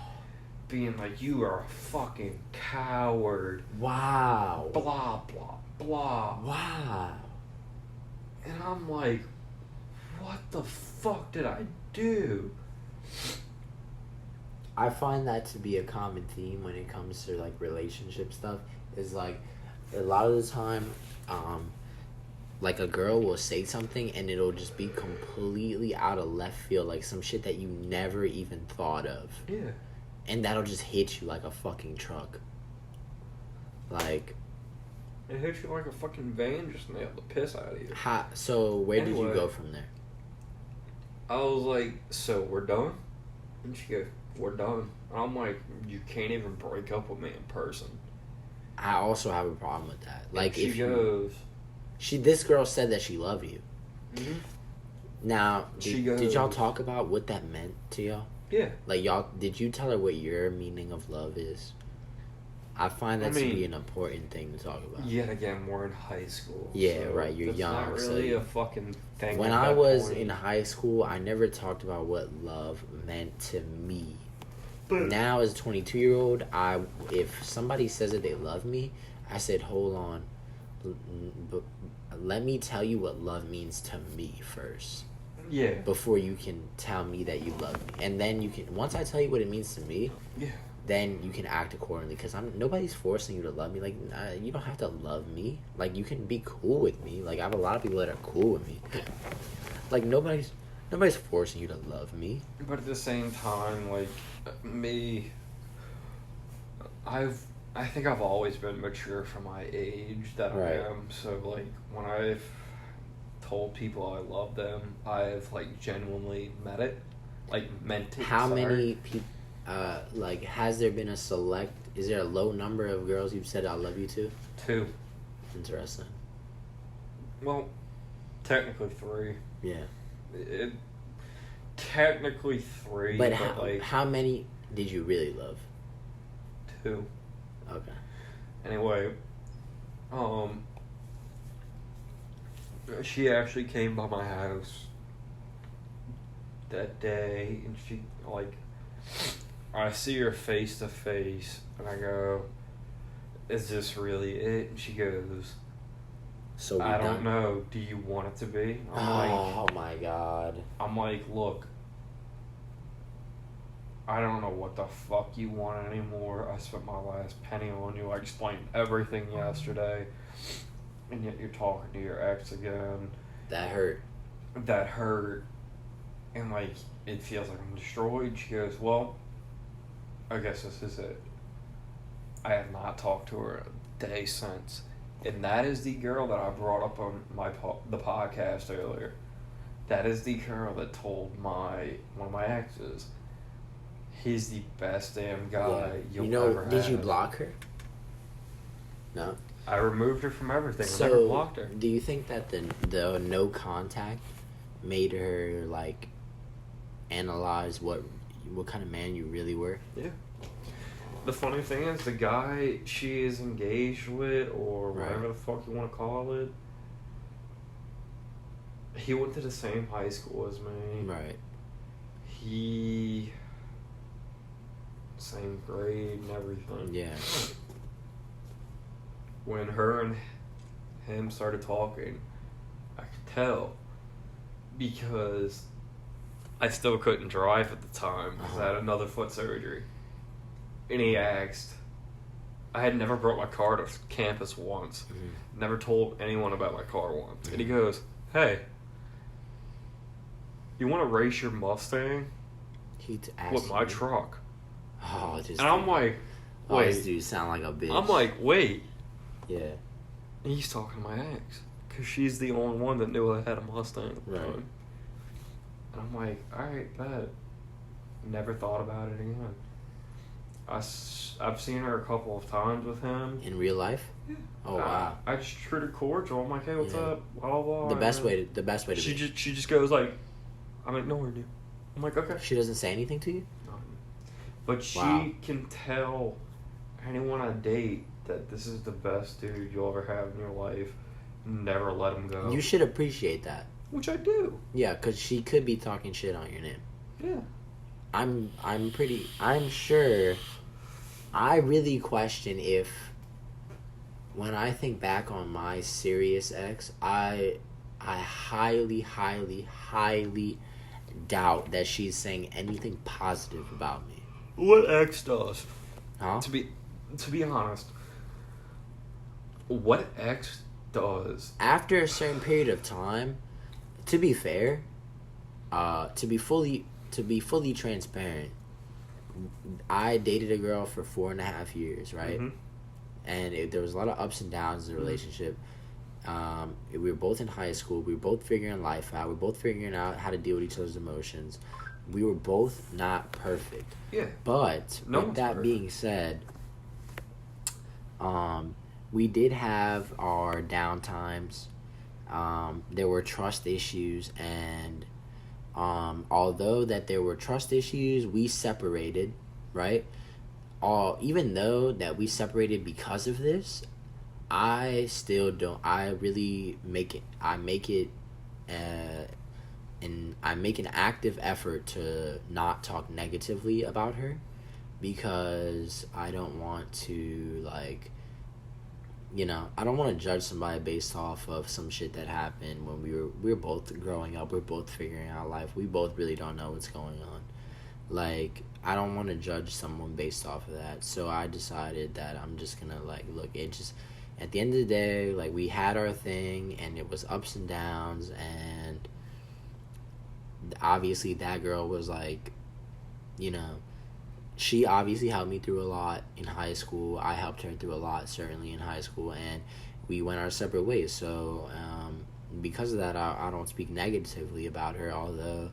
Being like, "You are a fucking coward." Wow. Blah, blah, blah. Wow. And I'm like, what the fuck did I do? I find that to be a common theme when it comes to like relationship stuff. Is like a lot of the time, like a girl will say something and it'll just be completely out of left field, like some shit that you never even thought of. Yeah. And that'll just hit you like a fucking truck. Like, It hit you like a fucking van, just nailed the piss out of you. so where did you Anyway. go from there? I was like, "So we're done?" And she goes, "We're done." And I'm like, "You can't even break up with me in person." I also have a problem with that. Like, if she goes, this girl said that she loved you. mm-hmm. Now, She goes, did y'all talk about what that meant to y'all? Yeah. Like, did you tell her what your meaning of love is? I find that to be an important thing to talk about. Yet again, we're in high school. Yeah, so right. You're young. Not really a fucking thing. When I was in high school, I never talked about what love meant to me. But now, as a 22-year-old, if somebody says that they love me, I said, hold on. Let me tell you what love means to me first. Yeah. Before you can tell me that you love me. And then you can, once I tell you what it means to me, yeah, then you can act accordingly. Because nobody's forcing you to love me. Like, you don't have to love me. Like, you can be cool with me. Like, I have a lot of people that are cool with me. Like, nobody's forcing you to love me. But at the same time, like, me, I think I've always been mature for my age that I am. So, like, when I've told people I love them, I've, like, genuinely meant it. How many people, like, has there been is there a low number of girls you've said I love you to? 2. Interesting. Well, technically 3. Yeah. Technically 3. But how many did you really love? 2. Okay. Anyway, she actually came by my house that day, and she, like, I see her face to face, and I go, is this really it? And she goes, so I don't know, do you want it to be? Oh my God. I'm like, look, I don't know what the fuck you want anymore. I spent my last penny on you. I explained everything yesterday, and yet you're talking to your ex again. That hurt. And, like, it feels like I'm destroyed. She goes, well, I guess this is it. I have not talked to her a day since. And that is the girl that I brought up on the podcast earlier. That is the girl that told one of my exes, he's the best damn guy you'll ever have. Did you block her? No. I removed her from everything. So, I never blocked her. Do you think that the no contact made her, like, analyze what kind of man you really were? Yeah. The funny thing is, the guy she is engaged with, or whatever the fuck you want to call it, he went to the same high school as me. Right. Same grade and everything. Yeah. When her and him started talking, I could tell, because I still couldn't drive at the time because I had another foot surgery. And he asked, I had never brought my car to campus once. Mm-hmm. Never told anyone about my car once. Mm-hmm. And he goes, hey, you want to race your Mustang with my truck? Oh, just. And I'm like, wait. This dude sound like a bitch. I'm like, wait. Yeah. And he's talking to my ex, because she's the only one that knew I had a Mustang. Right. And I'm like, alright, bet. Never thought about it again. I've seen her a couple of times with him. In real life? Yeah. Oh, wow. I just treat her cordial. I'm like, hey, what's up? Blah, blah, blah. The best way to she just goes like, I'm ignoring you. I'm like, okay. She doesn't say anything to you? No. But she can tell anyone I date that this is the best dude you'll ever have in your life. Never let him go. You should appreciate that. Which I do. Yeah, because she could be talking shit on your name. Yeah. I'm sure. I really question if, when I think back on my serious ex, I highly, highly, highly doubt that she's saying anything positive about me. What ex does? Huh? To be honest, what ex does? After a certain period of time, to be fair, to be fully transparent, I dated a girl for 4.5 years, right? Mm-hmm. And there was a lot of ups and downs in the relationship. We were both in high school. We were both figuring life out. We were both figuring out how to deal with each other's emotions. We were both not perfect. Yeah. But with that being said, We did have our downtimes. There were trust issues, and although that there were trust issues, we separated, right? Even though that we separated because of this, I still don't. I really make it. Uh, and I make an active effort to not talk negatively about her, because I don't want to, like, I don't want to judge somebody based off of some shit that happened when we were both growing up. We're both figuring out life. We both really don't know what's going on. Like, I don't want to judge someone based off of that. So I decided that I'm just gonna, like, look, it just, at the end of the day, like, we had our thing, and it was ups and downs, and obviously that girl was, like, she obviously helped me through a lot in high school. I helped her through a lot, certainly, in high school, and we went our separate ways. So, because of that, I don't speak negatively about her, although,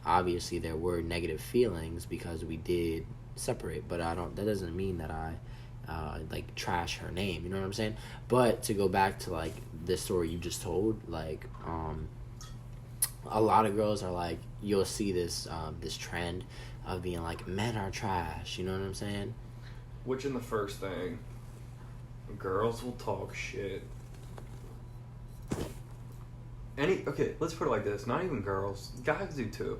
obviously there were negative feelings because we did separate, but that doesn't mean that I, like, trash her name, you know what I'm saying? But to go back to, like, the story you just told, like, a lot of girls are like, you'll see this trend of being like, men are trash, you know what I'm saying? Which, in the first thing, girls will talk shit. Okay, let's put it like this. Not even girls. Guys do too.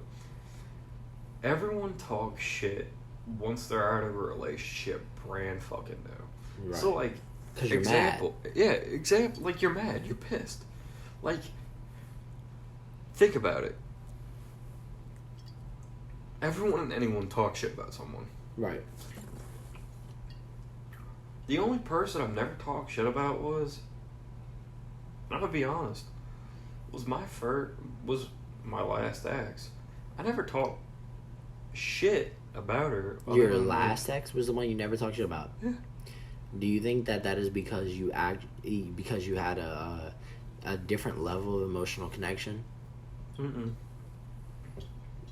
Everyone talks shit once they're out of a relationship brand fucking new. Right. So, like, 'cause you're mad. Yeah, example. Like, you're mad. You're pissed. Like, think about it. Everyone and anyone talks shit about someone. Right. The only person I've never talked shit about was, I'm gonna be honest, was my last ex. I never talked shit about her. Your last ex was the one you never talked shit about? Yeah. Do you think that is because you had a different level of emotional connection? Mm-mm.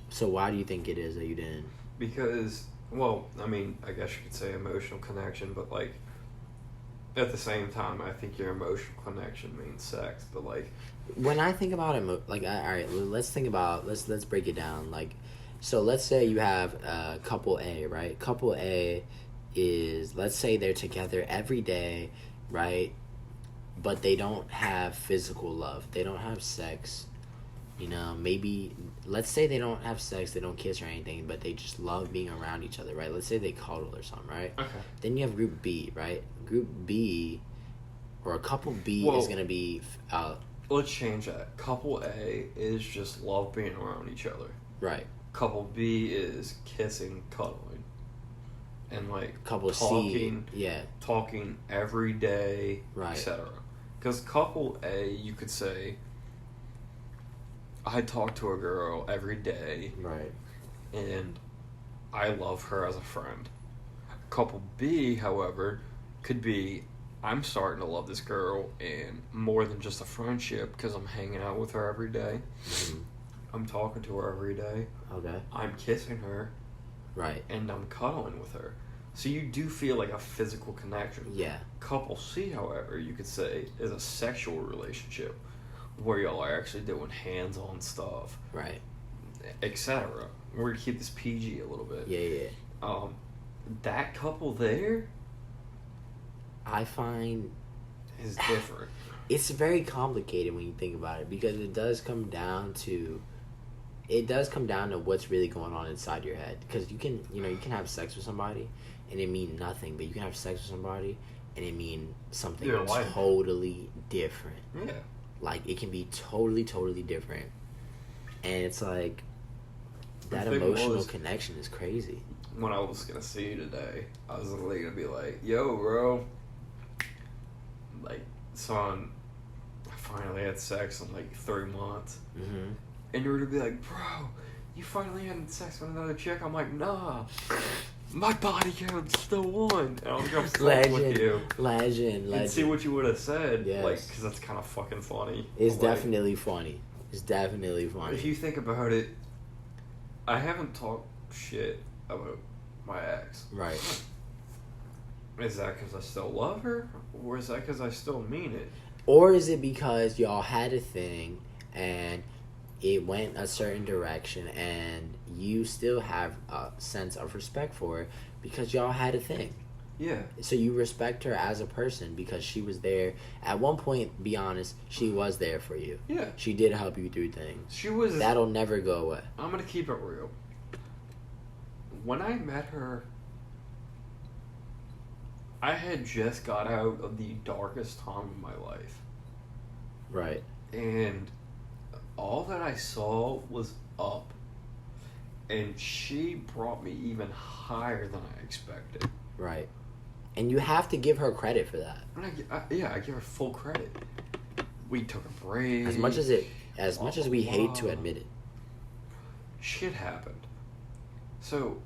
So why do you think it is that you didn't? Because, well, I mean, I guess you could say emotional connection, but, like, at the same time, I think your emotional connection means sex. But, like, when I think about it, like, all right, let's break it down. Like, so let's say you have couple A, right? Couple A is, let's say they're together every day, right? But they don't have physical love. They don't have sex. Maybe, let's say they don't have sex, they don't kiss or anything, but they just love being around each other, right? Let's say they cuddle or something, right? Okay. Then you have group B, right? Group B, or a couple B is going to be... let's change that. Couple A is just love being around each other. Right. Couple B is kissing, cuddling, and, like, couple talking, C, yeah. Talking every day, right, etc. Because couple A, you could say, I talk to a girl every day. Right. And I love her as a friend. Couple B, however, could be, I'm starting to love this girl and more than just a friendship because I'm hanging out with her every day. Mm-hmm. I'm talking to her every day. Okay. I'm kissing her. Right. And I'm cuddling with her. So you do feel like a physical connection. Yeah. Couple C, however, you could say, is a sexual relationship where y'all are actually doing hands-on stuff. Right. Etc. We're going to keep this PG a little bit. Yeah. That couple there, I find, is different. It's very complicated when you think about it, because it does come down to what's really going on inside your head. Because you can have sex with somebody and it mean nothing, but you can have sex with somebody and it mean something totally different. Yeah. Like, it can be totally, totally different. And it's like, that emotional connection is crazy. When I was going to see you today, I was literally going to be like, yo, bro. Like, son, I finally had sex in, like, 3 months. Mm-hmm. And you were going to be like, bro, you finally had sex with another chick? I'm like, nah. My body count's still one. And I was going to fuck with you. Legend. And see what you would have said. Yes. Like, because that's kind of fucking funny. It's definitely funny. It's definitely funny. If you think about it, I haven't talked shit about my ex. Right. Is that because I still love her? Or is that because I still mean it? Or is it because y'all had a thing and it went a certain direction and you still have a sense of respect for her because y'all had a thing? Yeah. So you respect her as a person because she was there. At one point, be honest, she was there for you. Yeah. She did help you through things. She was... That'll never go away. I'm going to keep it real. When I met her, I had just got out of the darkest time of my life. Right. And all that I saw was up. And she brought me even higher than I expected. Right. And you have to give her credit for that. And I give her full credit. We took a break. As much as we hate to admit it. Shit happened. So,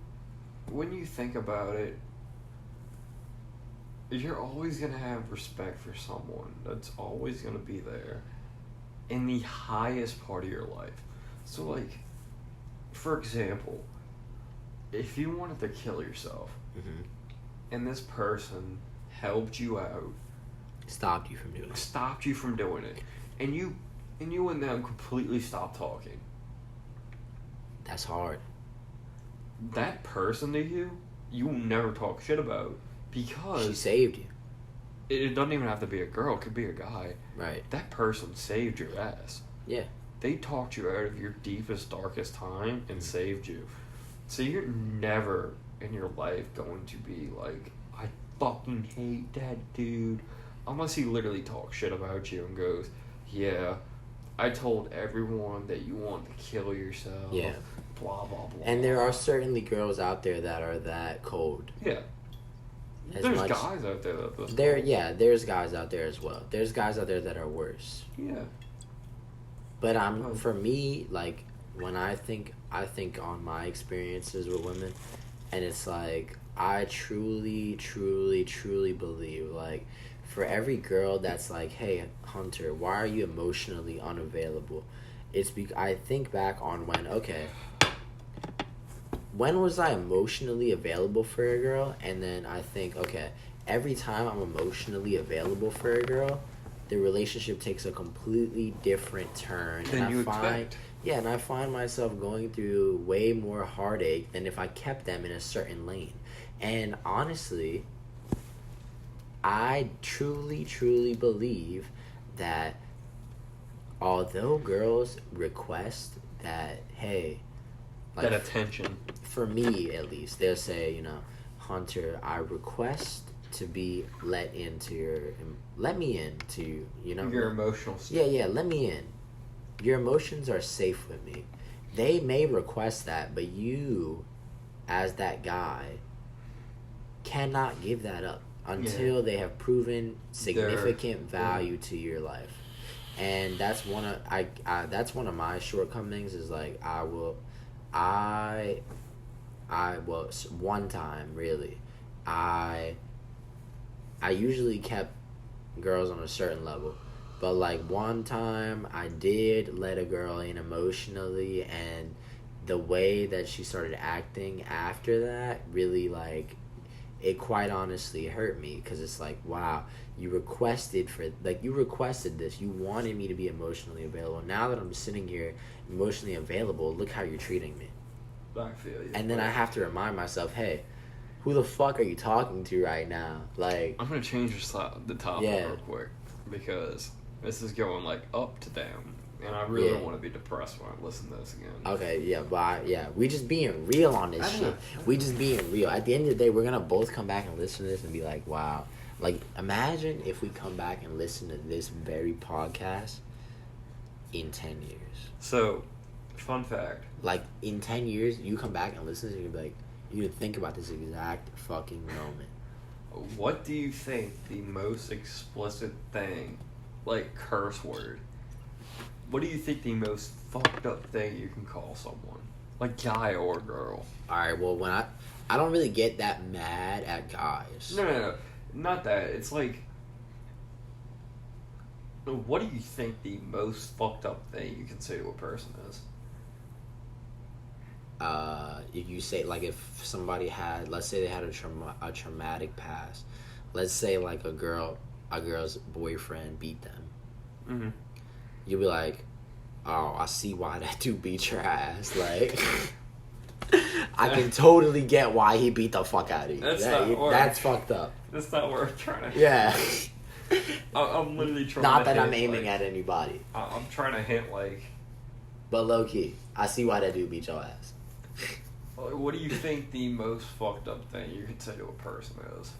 when you think about it, you're always going to have respect for someone. That's always going to be there in the highest part of your life. So, like, for example, if you wanted to kill yourself, mm-hmm. and this person helped you out, stopped you from doing it, and you and them completely stopped talking. That's hard. That person to you will never talk shit about because she saved you. It doesn't even have to be a girl; it could be a guy. Right. That person saved your ass. Yeah. They talked you out of your deepest, darkest time and saved you. So you're never in your life going to be like, I fucking hate that dude, unless he literally talks shit about you and goes, yeah, I told everyone that you want to kill yourself. Yeah. Blah, blah, blah. And there are certainly girls out there that are that cold. Yeah. There's guys out there that there's guys out there as well. There's guys out there that are worse. Yeah. But for me, like, when I think on my experiences with women, and it's like, I truly, truly, truly believe, like, for every girl that's like, hey, Hunter, why are you emotionally unavailable? I think back on when was I emotionally available for a girl? And then I think, okay, every time I'm emotionally available for a girl, the relationship takes a completely different turn. Than you expect. Yeah, and I find myself going through way more heartache than if I kept them in a certain lane. And honestly, I truly, truly believe that although girls request that, hey, like, that attention. For me, at least, they'll say, Hunter, I request to be let me into, your emotional state. Yeah, let me in. Your emotions are safe with me. They may request that, but you, as that guy, cannot give that up until they have proven significant value to your life. And that's one of my shortcomings, is like, one time, really, I usually kept girls on a certain level, but like one time I did let a girl in emotionally, and the way that she started acting after that really, like, it quite honestly hurt me, because it's like, wow, you requested this, you wanted me to be emotionally available. Now that I'm sitting here emotionally available, look how you're treating me. I feel you. And then I have to remind myself, hey, who the fuck are you talking to right now? Like, I'm gonna change the topic real quick, because this is going like up to down, and I really don't want to be depressed when I listen to this again. Okay, we just being real on this shit. We just being real. At the end of the day, we're gonna both come back and listen to this and be like, wow. Like, imagine if we come back and listen to this very podcast in 10 years. So, fun fact. Like, in 10 years, you come back and listen to it, and you'll be like, you think about this exact fucking moment. What do you think the most explicit thing, like curse word, what do you think the most fucked up thing you can call someone? Like, guy or girl? Alright, well, when I don't really get that mad at guys. No. Not that. It's like, what do you think the most fucked up thing you can say to a person is? if you say like if somebody had, let's say they had a traumatic past, let's say like a girl's boyfriend beat them, Mm-hmm. you'll be like, oh, I see why that dude beat your ass. Like, I can totally get why he beat the fuck out of you. That's fucked up. That's not what I'm trying to. Yeah. I'm literally trying. Not to that hint, I'm aiming like, at anybody, I'm trying to hint like. but low key, I see why that dude beat your ass. What do you think the most fucked up thing you could say to a person is?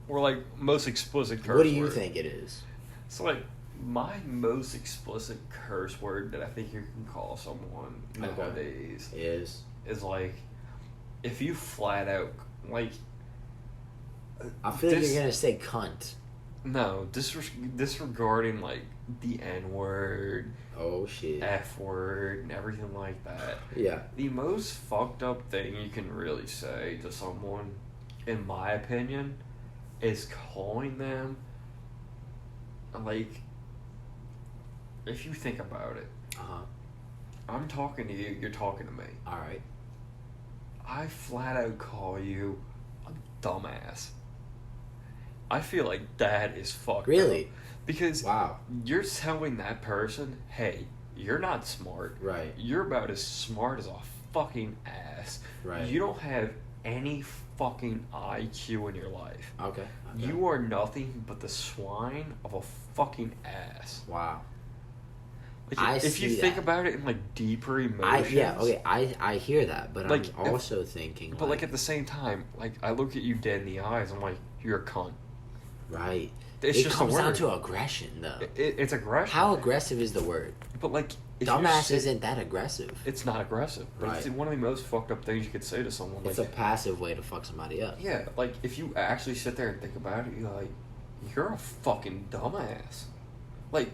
Or like most explicit curse What do you word? think it is? So like my most explicit curse word that I think you can call someone nowadays is like if you flat out like. I feel like you're gonna say cunt. No, disregarding like the N word. Oh shit. F word and everything like that. Yeah. The most fucked up thing you can really say to someone, in my opinion, is calling them, like, if you think about it, I'm talking to you, you're talking to me. Alright. I flat out call you a dumbass. I feel like that is fucked up. Really? Because wow, you're telling that person, hey, you're not smart. Right. You're about as smart as a fucking ass. Right. You don't have any fucking IQ in your life. Okay. You are nothing but the swine of a fucking ass. Wow. Like, if you think about it in like deeper emotions. I hear that, but like, I'm also thinking. But like at the same time, like I look at you dead in the eyes, I'm like, you're a cunt. Right. It just comes down to aggression, though. It's aggression. How aggressive is the word? But like, dumbass isn't that aggressive. It's not aggressive. But right. It's one of the most fucked up things you could say to someone. It's like, a passive way to fuck somebody up. Yeah, like if you actually sit there and think about it, you're like, you're a fucking dumbass. Like,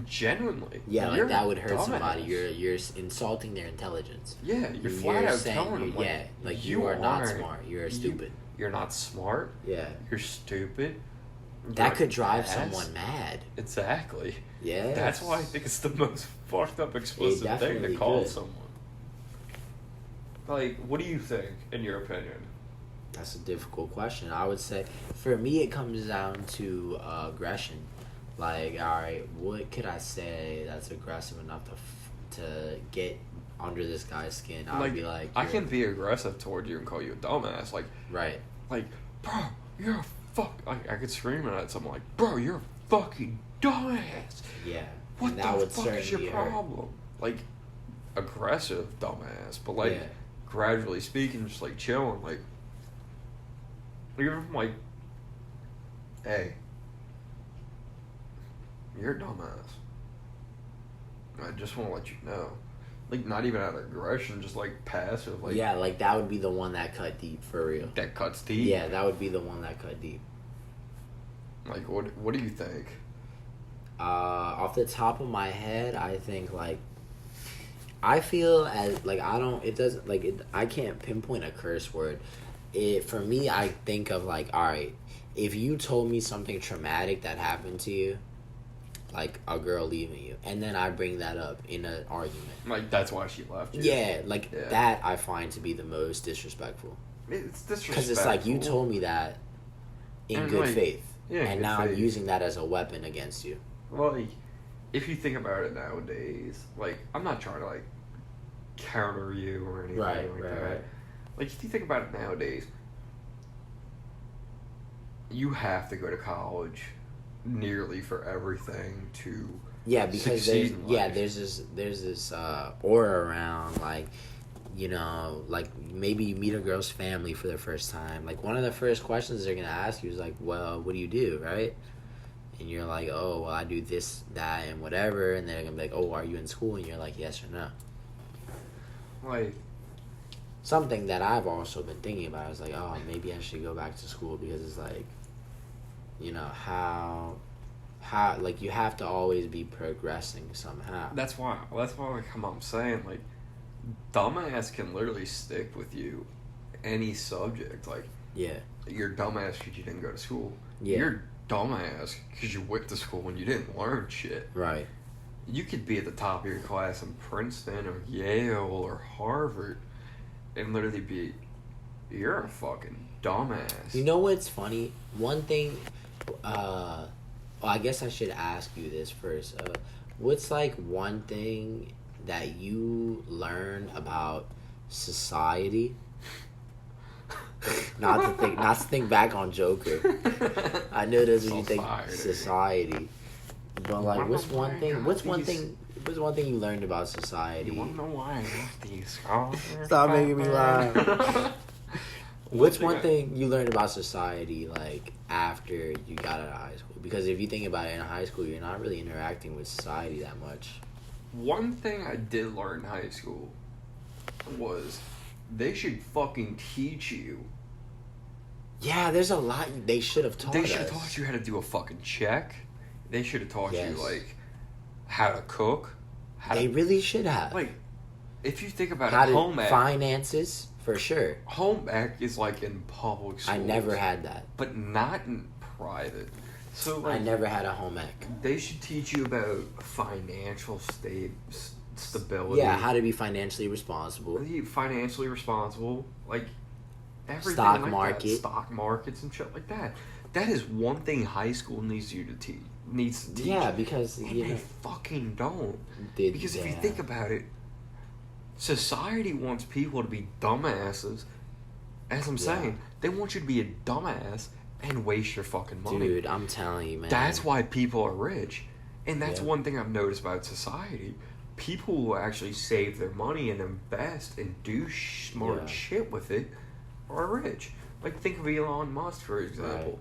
genuinely. Yeah, like that would hurt dumbass. Somebody. You're insulting their intelligence. Yeah, you're flat out telling them. Like, yeah, like you are not smart. You're stupid. You're not smart. Yeah. You're stupid. That could drive someone mad. Exactly. Yeah. That's why I think it's the most fucked up explicit thing to call someone. Like, what do you think, in your opinion? That's a difficult question. I would say, for me, it comes down to aggression. Like, all right, what could I say that's aggressive enough to get under this guy's skin? I would be like, I can be aggressive toward you and call you a dumbass. Like, right. Like, bro, you're a fuck. I could scream at someone like, bro, you're a fucking dumbass. Yeah. What the fuck is your problem? Like, aggressive dumbass, but like, gradually speaking, just like chilling, like, even from like, hey, you're a dumbass. I just want to let you know. Like, not even out of aggression, just like passive. Like, yeah, like that would be the one that cut deep, for real. That cuts deep? Yeah, that would be the one that cut deep. Like, what do you think? Off the top of my head, I think, like, I feel as, like, I can't pinpoint a curse word. For me, I think of, like, alright, if you told me something traumatic that happened to you, like a girl leaving you, and then I bring that up in an argument. Like, that's why she left you. Yeah, that I find to be the most disrespectful. It's disrespectful. Because it's like, you told me that in good faith. Yeah, and now I'm using that as a weapon against you. Well, like, if you think about it nowadays, like, I'm not trying to, like, counter you or anything like that. Right. Like, if you think about it nowadays, you have to go to college nearly for everything to because there's this aura around, like, you know, like maybe you meet a girl's family for the first time, like one of the first questions they're gonna ask you is like, well, what do you do, right? And you're like, oh, well, I do this, that, and whatever, and they're gonna be like, oh, are you in school? And you're like, yes or no. Like, something that I've also been thinking about is like, oh, maybe I should go back to school, because it's like, you know, how like, you have to always be progressing somehow. That's why like, I'm saying, like, dumbass can literally stick with you any subject. Like, yeah, you're dumbass because you didn't go to school. Yeah, you're dumbass because you went to school and you didn't learn shit. Right. You could be at the top of your class in Princeton or Yale or Harvard and literally be, you're a fucking dumbass. You know what's funny? One thing, well, I guess I should ask you this first. What's like one thing that you learn about society? not to think back on Joker. I know that's what you think society. But like, what's one thing you learned about society? You wanna know why I love these scholars? Stop making me laugh. What's one thing you learned about society, like, after you got out of high school? Because if you think about it, in high school, you're not really interacting with society that much. One thing I did learn in high school was they should fucking teach you. Yeah, there's a lot they should have taught us. They should have taught you how to do a fucking check. They should have taught you, like, how to cook. They really should have. Like, if you think about how it, home ec. Finances, for sure. Home ec is like in public schools. I never had that. But not in private. So, like, I never had a home ec. They should teach you about financial stability. Yeah, how to be financially responsible. Financially responsible. Like, everything stock like market. That. Stock markets and shit like that. That is one thing high school needs you to teach. Yeah, because they fucking don't. Because if you think about it, society wants people to be dumbasses. As I'm saying, they want you to be a dumbass and waste your fucking money. Dude, I'm telling you, man. That's why people are rich. And that's one thing I've noticed about society. People who actually save their money and invest and do smart shit with it are rich. Like, think of Elon Musk, for example. Right.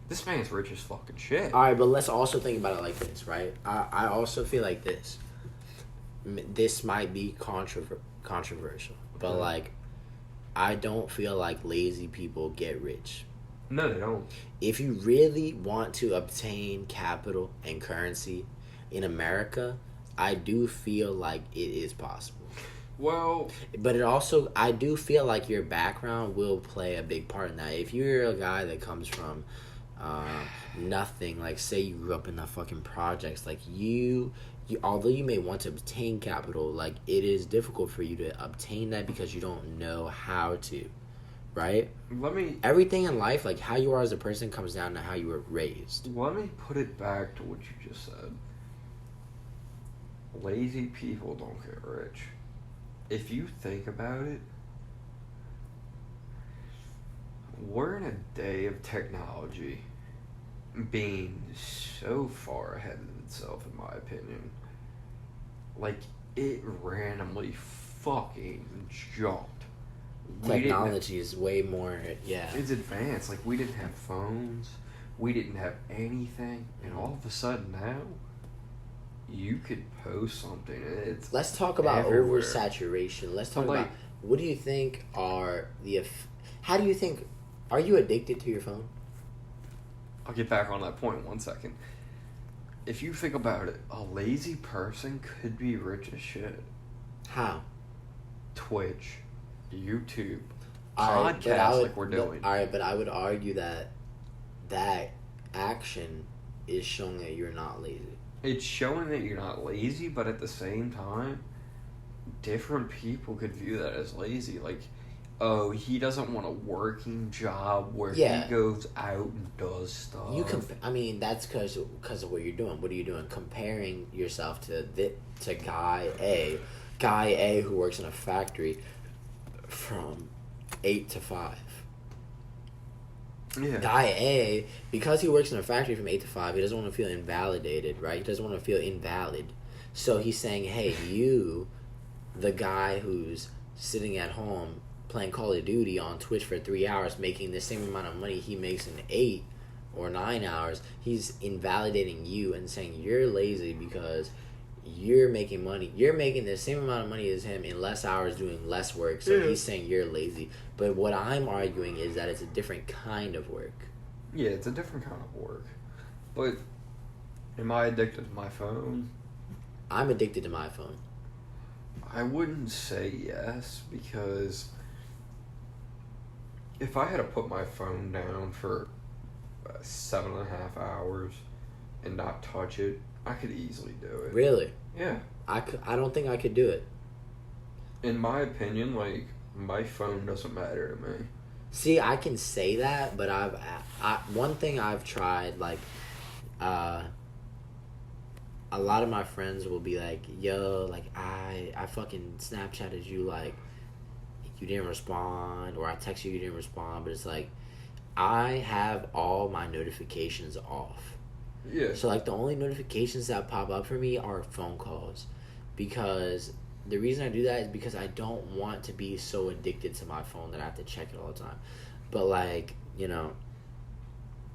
This man's rich as fucking shit. Alright, but let's also think about it like this, right? I also feel like this. This might be controversial. But, like, I don't feel like lazy people get rich. No, they don't. If you really want to obtain capital and currency in America, I do feel like it is possible. Well, but it also, I do feel like your background will play a big part in that. If you're a guy that comes from nothing, like, say you grew up in the fucking projects, like, you although you may want to obtain capital, like, it is difficult for you to obtain that because you don't know how to, right? Everything in life, like, how you are as a person comes down to how you were raised. Let me put it back to what you just said. Lazy people don't get rich. If you think about it, we're in a day of technology being so far ahead of itself, in my opinion. Like, it randomly fucking jumped. Technology is way more, It's advanced. Like, we didn't have phones. We didn't have anything. And all of a sudden now, you could post something. Let's talk about oversaturation. Let's talk about, what do you think are how do you think, are you addicted to your phone? I'll get back on that point in 1 second. If you think about it, a lazy person could be rich as shit. How? Twitch, YouTube, podcasts like we're doing. Alright, but I would argue that action is showing that you're not lazy. It's showing that you're not lazy, but at the same time, different people could view that as lazy. Like, oh, he doesn't want a working job where he goes out and does stuff. That's because of what you're doing. What are you doing? Comparing yourself to guy A who works in a factory from 8 to 5. Yeah. Guy A, because he works in a factory from 8 to 5, he doesn't want to feel invalidated, right? He doesn't want to feel invalid. So he's saying, hey, you, the guy who's sitting at home playing Call of Duty on Twitch for 3 hours, making the same amount of money he makes in 8 or 9 hours, he's invalidating you and saying you're lazy because you're making money. You're making the same amount of money as him in less hours doing less work, so he's saying you're lazy. But what I'm arguing is that it's a different kind of work. Yeah, it's a different kind of work. But am I addicted to my phone? I'm addicted to my phone. I wouldn't say yes, because if I had to put my phone down for 7.5 hours and not touch it, I could easily do it. Really? Yeah. I don't think I could do it. In my opinion, like, my phone doesn't matter to me. See, I can say that, but one thing I've tried, like, a lot of my friends will be like, yo, like, I fucking Snapchatted you, like, you didn't respond, or I texted you didn't respond, but it's like, I have all my notifications off. Yeah. So, like, the only notifications that pop up for me are phone calls. Because the reason I do that is because I don't want to be so addicted to my phone that I have to check it all the time. But, like, you know,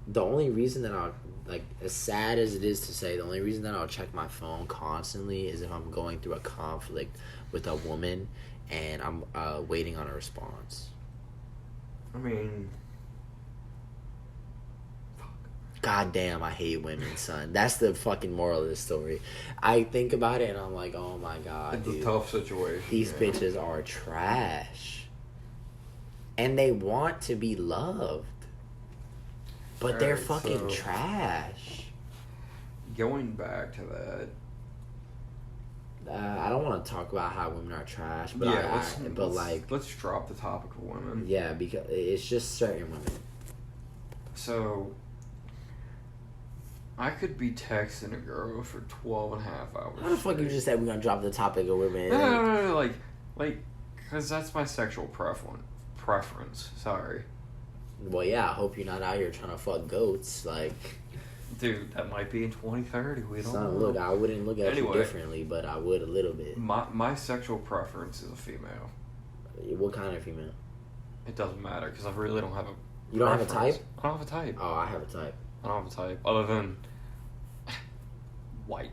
the only reason that I'll, like, as sad as it is to say, the only reason that I'll check my phone constantly is if I'm going through a conflict with a woman and I'm waiting on a response. I mean... God damn, I hate women, son. That's the fucking moral of the story. I think about it and I'm like, oh my god, it's dude. a tough situation. These bitches are trash. And they want to be loved. But they're fucking trash. Going back to that. I don't want to talk about how women are trash, but let's drop the topic of women. Yeah, because it's just certain women. So, I could be texting a girl for 12 and a half hours. How the fuck you just said we're going to drop the topic of women? No, like, because that's my sexual preference, sorry. Well, yeah, I hope you're not out here trying to fuck goats, like... Dude, that might be in 2030, we don't know. Look, I wouldn't look at you differently, but I would a little bit. My sexual preference is a female. What kind of female? It doesn't matter, because I really don't have a You don't have a type? I don't have a type. Oh, I have a type. I don't have a type, other than... white.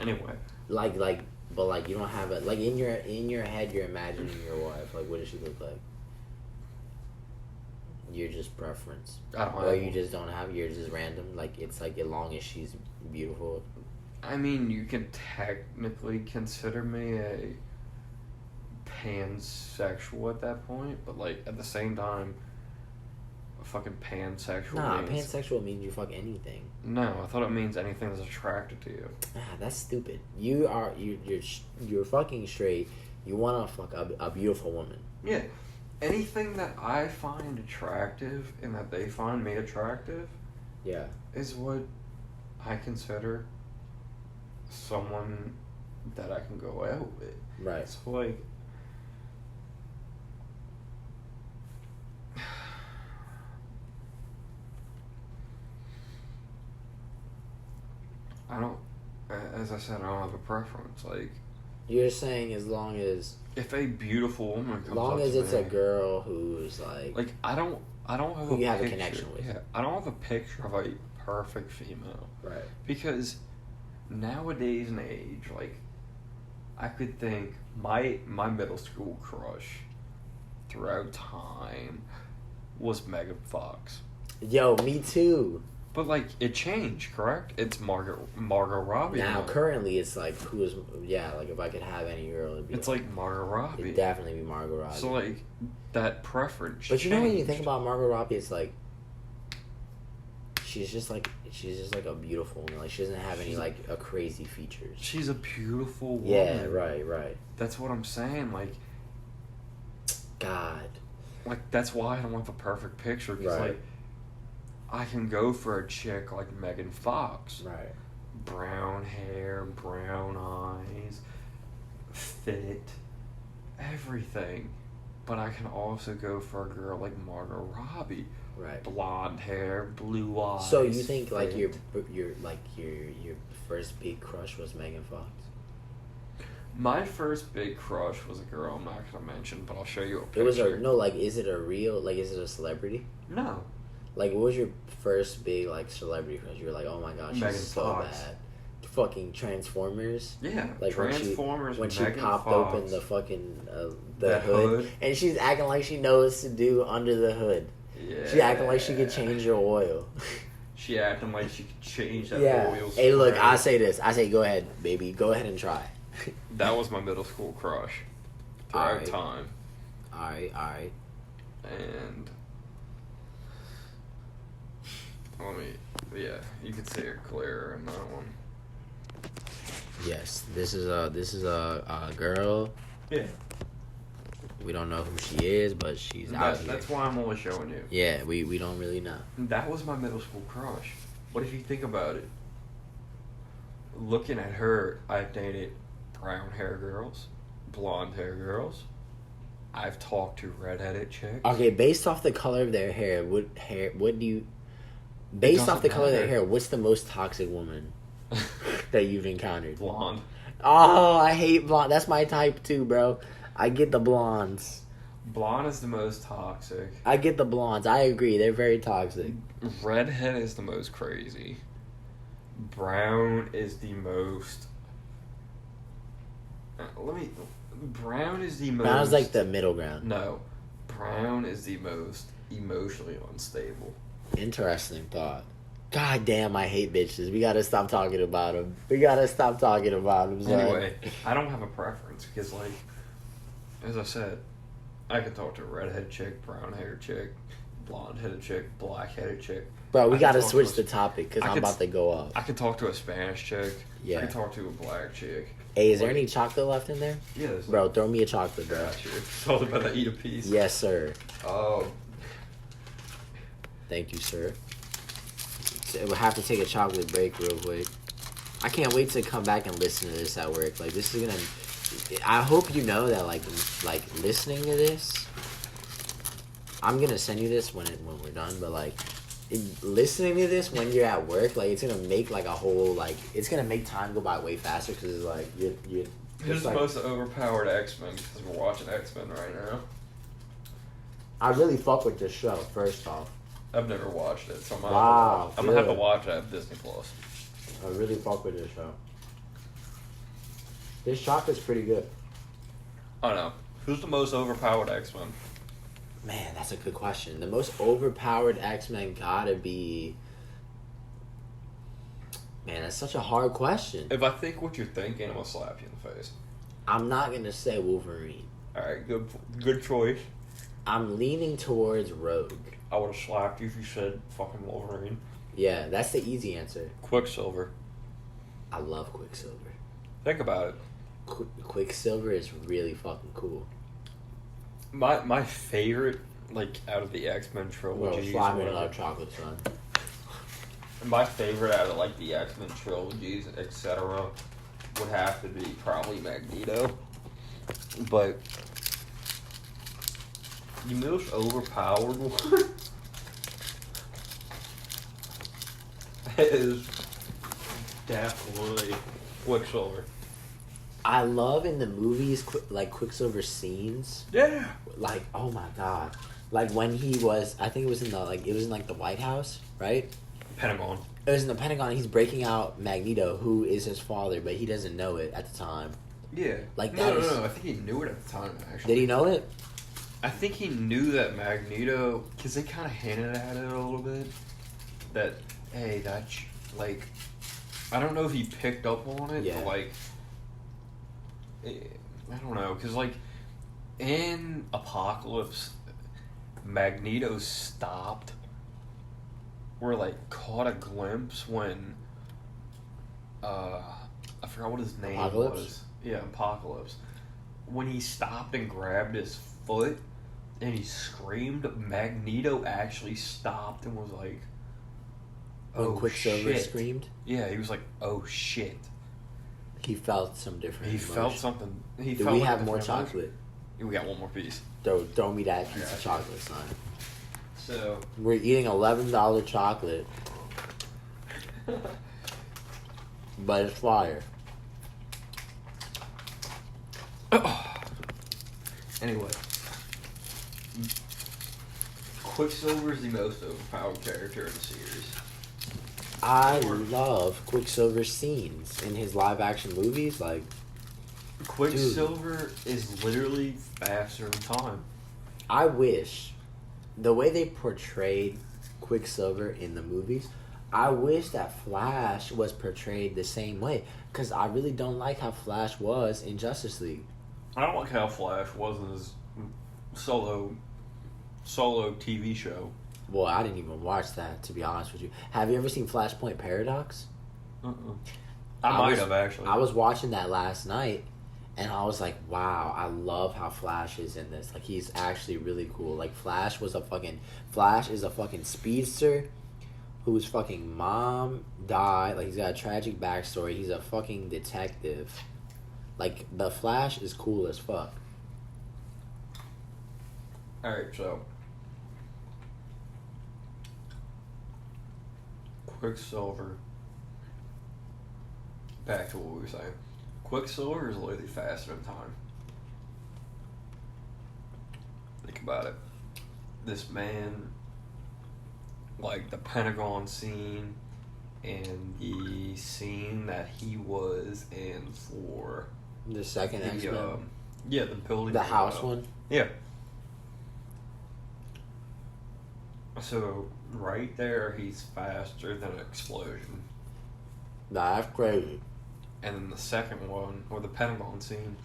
Anyway. But you don't have it. Like, in your head, you're imagining your wife. Like, what does she look like? You're just preference. I don't know. Or you just don't have, you're just random. Like, it's like, as long as she's beautiful. I mean, you can technically consider me a pansexual at that point, but, like, at the same time, a fucking pansexual means... pansexual means you fuck anything. No, I thought it means anything that's attracted to you. That's stupid. You're fucking straight. You want to fuck a beautiful woman. Yeah. Anything that I find attractive and that they find me attractive, yeah, is what I consider someone that I can go out with. Right. So, like, as I said, I don't have a preference. Like, you're saying as long as... If a beautiful woman comes up to me... As long as it's a girl who's, like... Like, I don't have who you have a connection with. Yeah, I don't have a picture of a perfect female. Right. Because nowadays and age, like, I could think my middle school crush throughout time was Megan Fox. Yo, me too. But, like, it changed, correct? It's Margot Robbie. Now, currently, it's like, like, if I could have any girl, it'd be... It's like Margot Robbie. It'd definitely be Margot Robbie. So, like, that preference But you know, when you changed. think about Margot Robbie, it's like... She's just like a beautiful woman. Like, she doesn't have any, like, a crazy features. She's a beautiful woman. Yeah, right. That's what I'm saying, like... God. Like, that's why I don't want the perfect picture, because, like... I can go for a chick like Megan Fox. Right. Brown hair, brown eyes, fit, everything. But I can also go for a girl like Margot Robbie. Right. Blonde hair, blue eyes. So you think fit. your first big crush was Megan Fox? My first big crush was a girl I'm not gonna mention, but I'll show you a picture. Is it a celebrity? No. Like, what was your first big, like, celebrity crush? You were like, oh my gosh, she's Megan so Fox. bad. Fucking Transformers. Yeah, like Transformers. When she Megan popped Fox. open the fucking the hood, and she's acting like she knows to do under the hood. Yeah. She acting like she could change your oil. She acting like she could change that oil. Hey, look, I say this. I say, go ahead, baby. Go ahead and try. That was my middle school crush. Throughout time. Alright. And you can see it clearer in that one. Yes, this is a girl. Yeah. We don't know who she is, but she's out here. That's why I'm only showing you. Yeah, we don't really know. That was my middle school crush. But if you think about it, looking at her, I've dated brown hair girls, blonde hair girls. I've talked to redheaded chicks. Okay, based off the color of their hair, based off the color of their hair, what's the most toxic woman that you've encountered? Blonde. Oh, I hate blonde. That's my type too, bro. I get the blondes. Blonde is the most toxic. I get the blondes. I agree. They're very toxic. Redhead is the most crazy. Brown is the most. Brown is the most. Brown's like the middle ground. No. Brown is the most emotionally unstable. Interesting thought. God damn, I hate bitches. We gotta stop talking about them. Anyway, I don't have a preference because, like, as I said, I could talk to a redhead chick, brown haired chick, blonde headed chick, black headed chick. Bro, we gotta switch the topic because I'm about to go off. I could talk to a Spanish chick. Yeah. I could talk to a black chick. Hey, is there any chocolate left in there? Yeah. Bro, throw me a chocolate, bro. Got you. It's all about to eat a piece. Yes, sir. Oh. Thank you, sir. So we'll have to take a chocolate break real quick. I can't wait to come back and listen to this at work. Like, this is gonna... I hope you know that, like listening to this... I'm gonna send you this when we're done, but, like... listening to this when you're at work, like, it's gonna make, like, a whole, like... It's gonna make time go by way faster, because it's, like, you're Who's the most overpowered X-Men? Because we're watching X-Men right now. I really fuck with this show, first off. I've never watched it, so I'm Wow, gonna have to watch it at Disney Plus. I really fuck with this show. This chocolate's pretty good. I know. Who's the most overpowered X-Men? Man, that's a good question. The most overpowered X-Men gotta be... Man, that's such a hard question. If I think what you're thinking, I'm gonna slap you in the face. I'm not gonna say Wolverine. Alright, good choice. I'm leaning towards Rogue. I would have slapped you if you said fucking Wolverine. Yeah, that's the easy answer. Quicksilver. I love Quicksilver. Think about it. Quicksilver is really fucking cool. My favorite, like, out of the X-Men Well, trilogies... fly me another chocolate, son. My favorite out of, like, the X-Men trilogies, etc., would have to be probably Magneto. But the most overpowered one is definitely Quicksilver. I love in the movies, like, Quicksilver scenes. Yeah. Like, oh my god. Like, when he was, I think it was in the White House, right? Pentagon. It was in the Pentagon. He's breaking out Magneto, who is his father, but he doesn't know it at the time. Yeah. Like, no. I think he knew it at the time, actually. Did he know it? I think he knew that Magneto, because they kind of hinted at it a little bit, that, hey, that's, like, I don't know if he picked up on it, but, like, I don't know, because, like, in Apocalypse, Magneto stopped, or, like, caught a glimpse when, I forgot what his name was. Yeah, Apocalypse. When he stopped and grabbed his foot, and he screamed, Magneto actually stopped and was like, oh, when Quicksilver shit. Screamed? Yeah, he was like, oh shit. He felt some different emotion. Felt something. Do we have more chocolate? We got one more piece. Throw me that piece of chocolate, son. So we're eating $11 chocolate. But it's fire. Anyway, Quicksilver is the most overpowered character in the series. I love Quicksilver scenes in his live action movies. Like, Quicksilver is literally faster in time. I wish the way they portrayed Quicksilver in the movies, I wish that Flash was portrayed the same way. Because I really don't like how Flash was in Justice League. I don't like how Flash was in his solo TV show. Well, I didn't even watch that, to be honest with you. Have you ever seen Flashpoint Paradox? Uh-uh. I might have actually. I was watching that last night, and I was like, wow, I love how Flash is in this. Like, he's actually really cool. Like, Flash is a fucking speedster whose fucking mom died. Like, he's got a tragic backstory. He's a fucking detective. Like, the Flash is cool as fuck. Alright, so Quicksilver. Back to what we were saying. Quicksilver is literally faster than time. Think about it. This man, like the Pentagon scene and the scene that he was in for The second X-Men. Yeah, the building. The house one? Yeah. So, right there, he's faster than an explosion. Nah, that's crazy. And then the second one, or the Pentagon scene,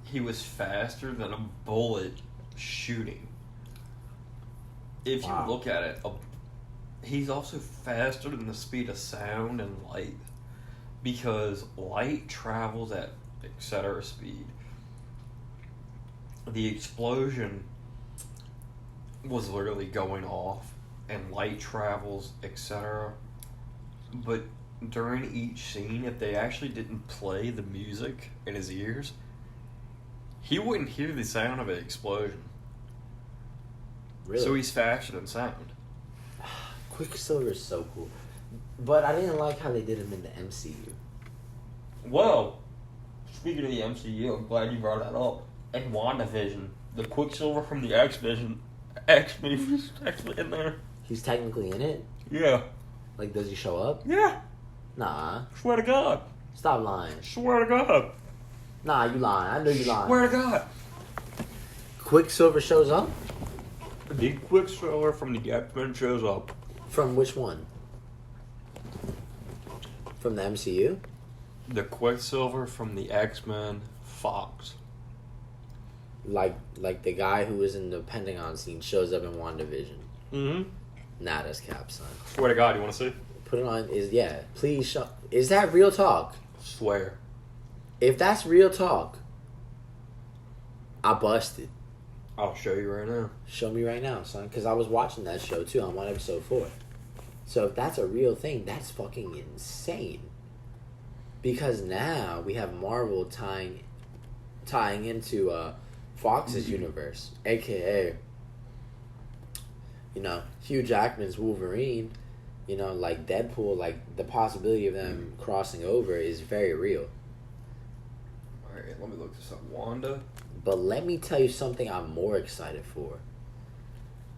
he was faster than a bullet shooting. If you look at it, he's also faster than the speed of sound and light. Because light travels at etc. speed. The explosion was literally going off, and light travels, etc. But during each scene, if they actually didn't play the music in his ears, he wouldn't hear the sound of an explosion. Really? So he's faster than sound. Quicksilver is so cool. But I didn't like how they did him in the MCU. Whoa! Speaking of the MCU, I'm glad you brought that up. And WandaVision, the Quicksilver from the X-Men was actually in there. He's technically in it? Yeah. Like, does he show up? Yeah. Nah. Swear to God. Stop lying. Swear to God. Nah, you lying. I know you lying. Swear to God. Quicksilver shows up? The Quicksilver from the X-Men shows up. From which one? From the MCU? The Quicksilver from the X-Men Fox. Like the guy who was in the Pentagon scene shows up in WandaVision. Mm-hmm. Nah, that's cap, son. Swear to God, you want to see? Put it on. Please show. Is that real talk? Swear. If that's real talk, I busted. I'll show you right now. Show me right now, son. Because I was watching that show too. I'm on episode 4. So if that's a real thing, that's fucking insane. Because now we have Marvel tying into Fox's universe, aka, Hugh Jackman's Wolverine. Like Deadpool. Like the possibility of them crossing over is very real. All right, let me look this up. Wanda. But let me tell you something I'm more excited for.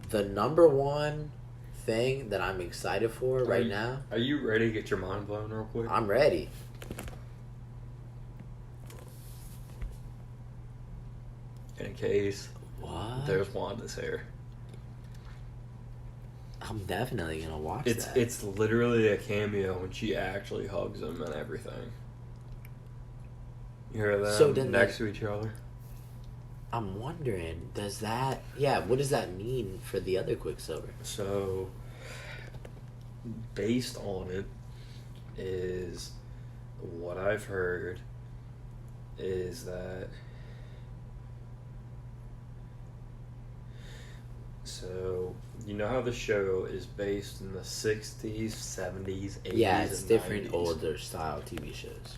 The number one thing that I'm excited for right now. Are you ready to get your mind blown real quick? I'm ready. In case. What? There's Wanda's hair. I'm definitely gonna watch that. It's literally a cameo when she actually hugs him and everything. You hear that? So then next to each other. I'm wondering, what does that mean for the other Quicksilver? So, based on it, is what I've heard is that. So, you know how the show is based in the 60s, 70s, 80s, Yeah, it's and different 90s. older style TV shows.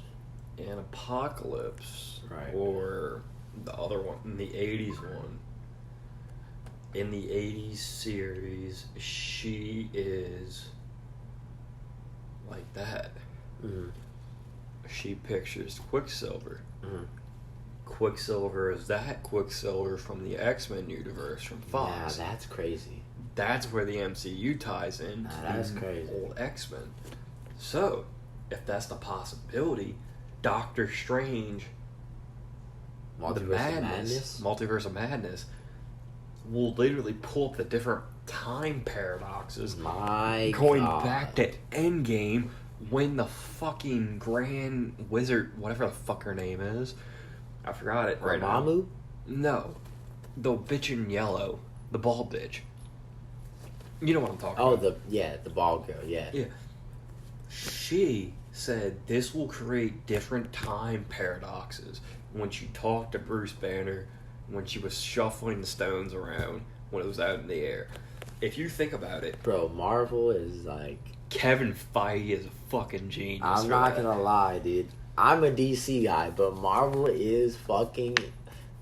And Apocalypse, Right. or the other one, in the 80s one, in the 80s series, she is like that. Mm-hmm. She pictures Quicksilver. Mm-hmm. Quicksilver is that Quicksilver from the X-Men universe from Fox. Yeah, that's crazy. That's where the MCU ties in. That's crazy. Old X-Men. So, if that's the possibility, Doctor Strange, Multiverse of Madness, will literally pull up the different time paradoxes. Going back to Endgame, when the fucking Grand Wizard, whatever the fuck her name is, I forgot it right now. Mamamoo? No. The bitch in yellow. The bald bitch. You know what I'm talking about. The bald girl, yeah. Yeah. She said this will create different time paradoxes when she talked to Bruce Banner when she was shuffling the stones around when it was out in the air. If you think about it, Bro, Marvel is like... Kevin Feige is a fucking genius. I'm not gonna lie, dude. I'm a DC guy, but Marvel is fucking...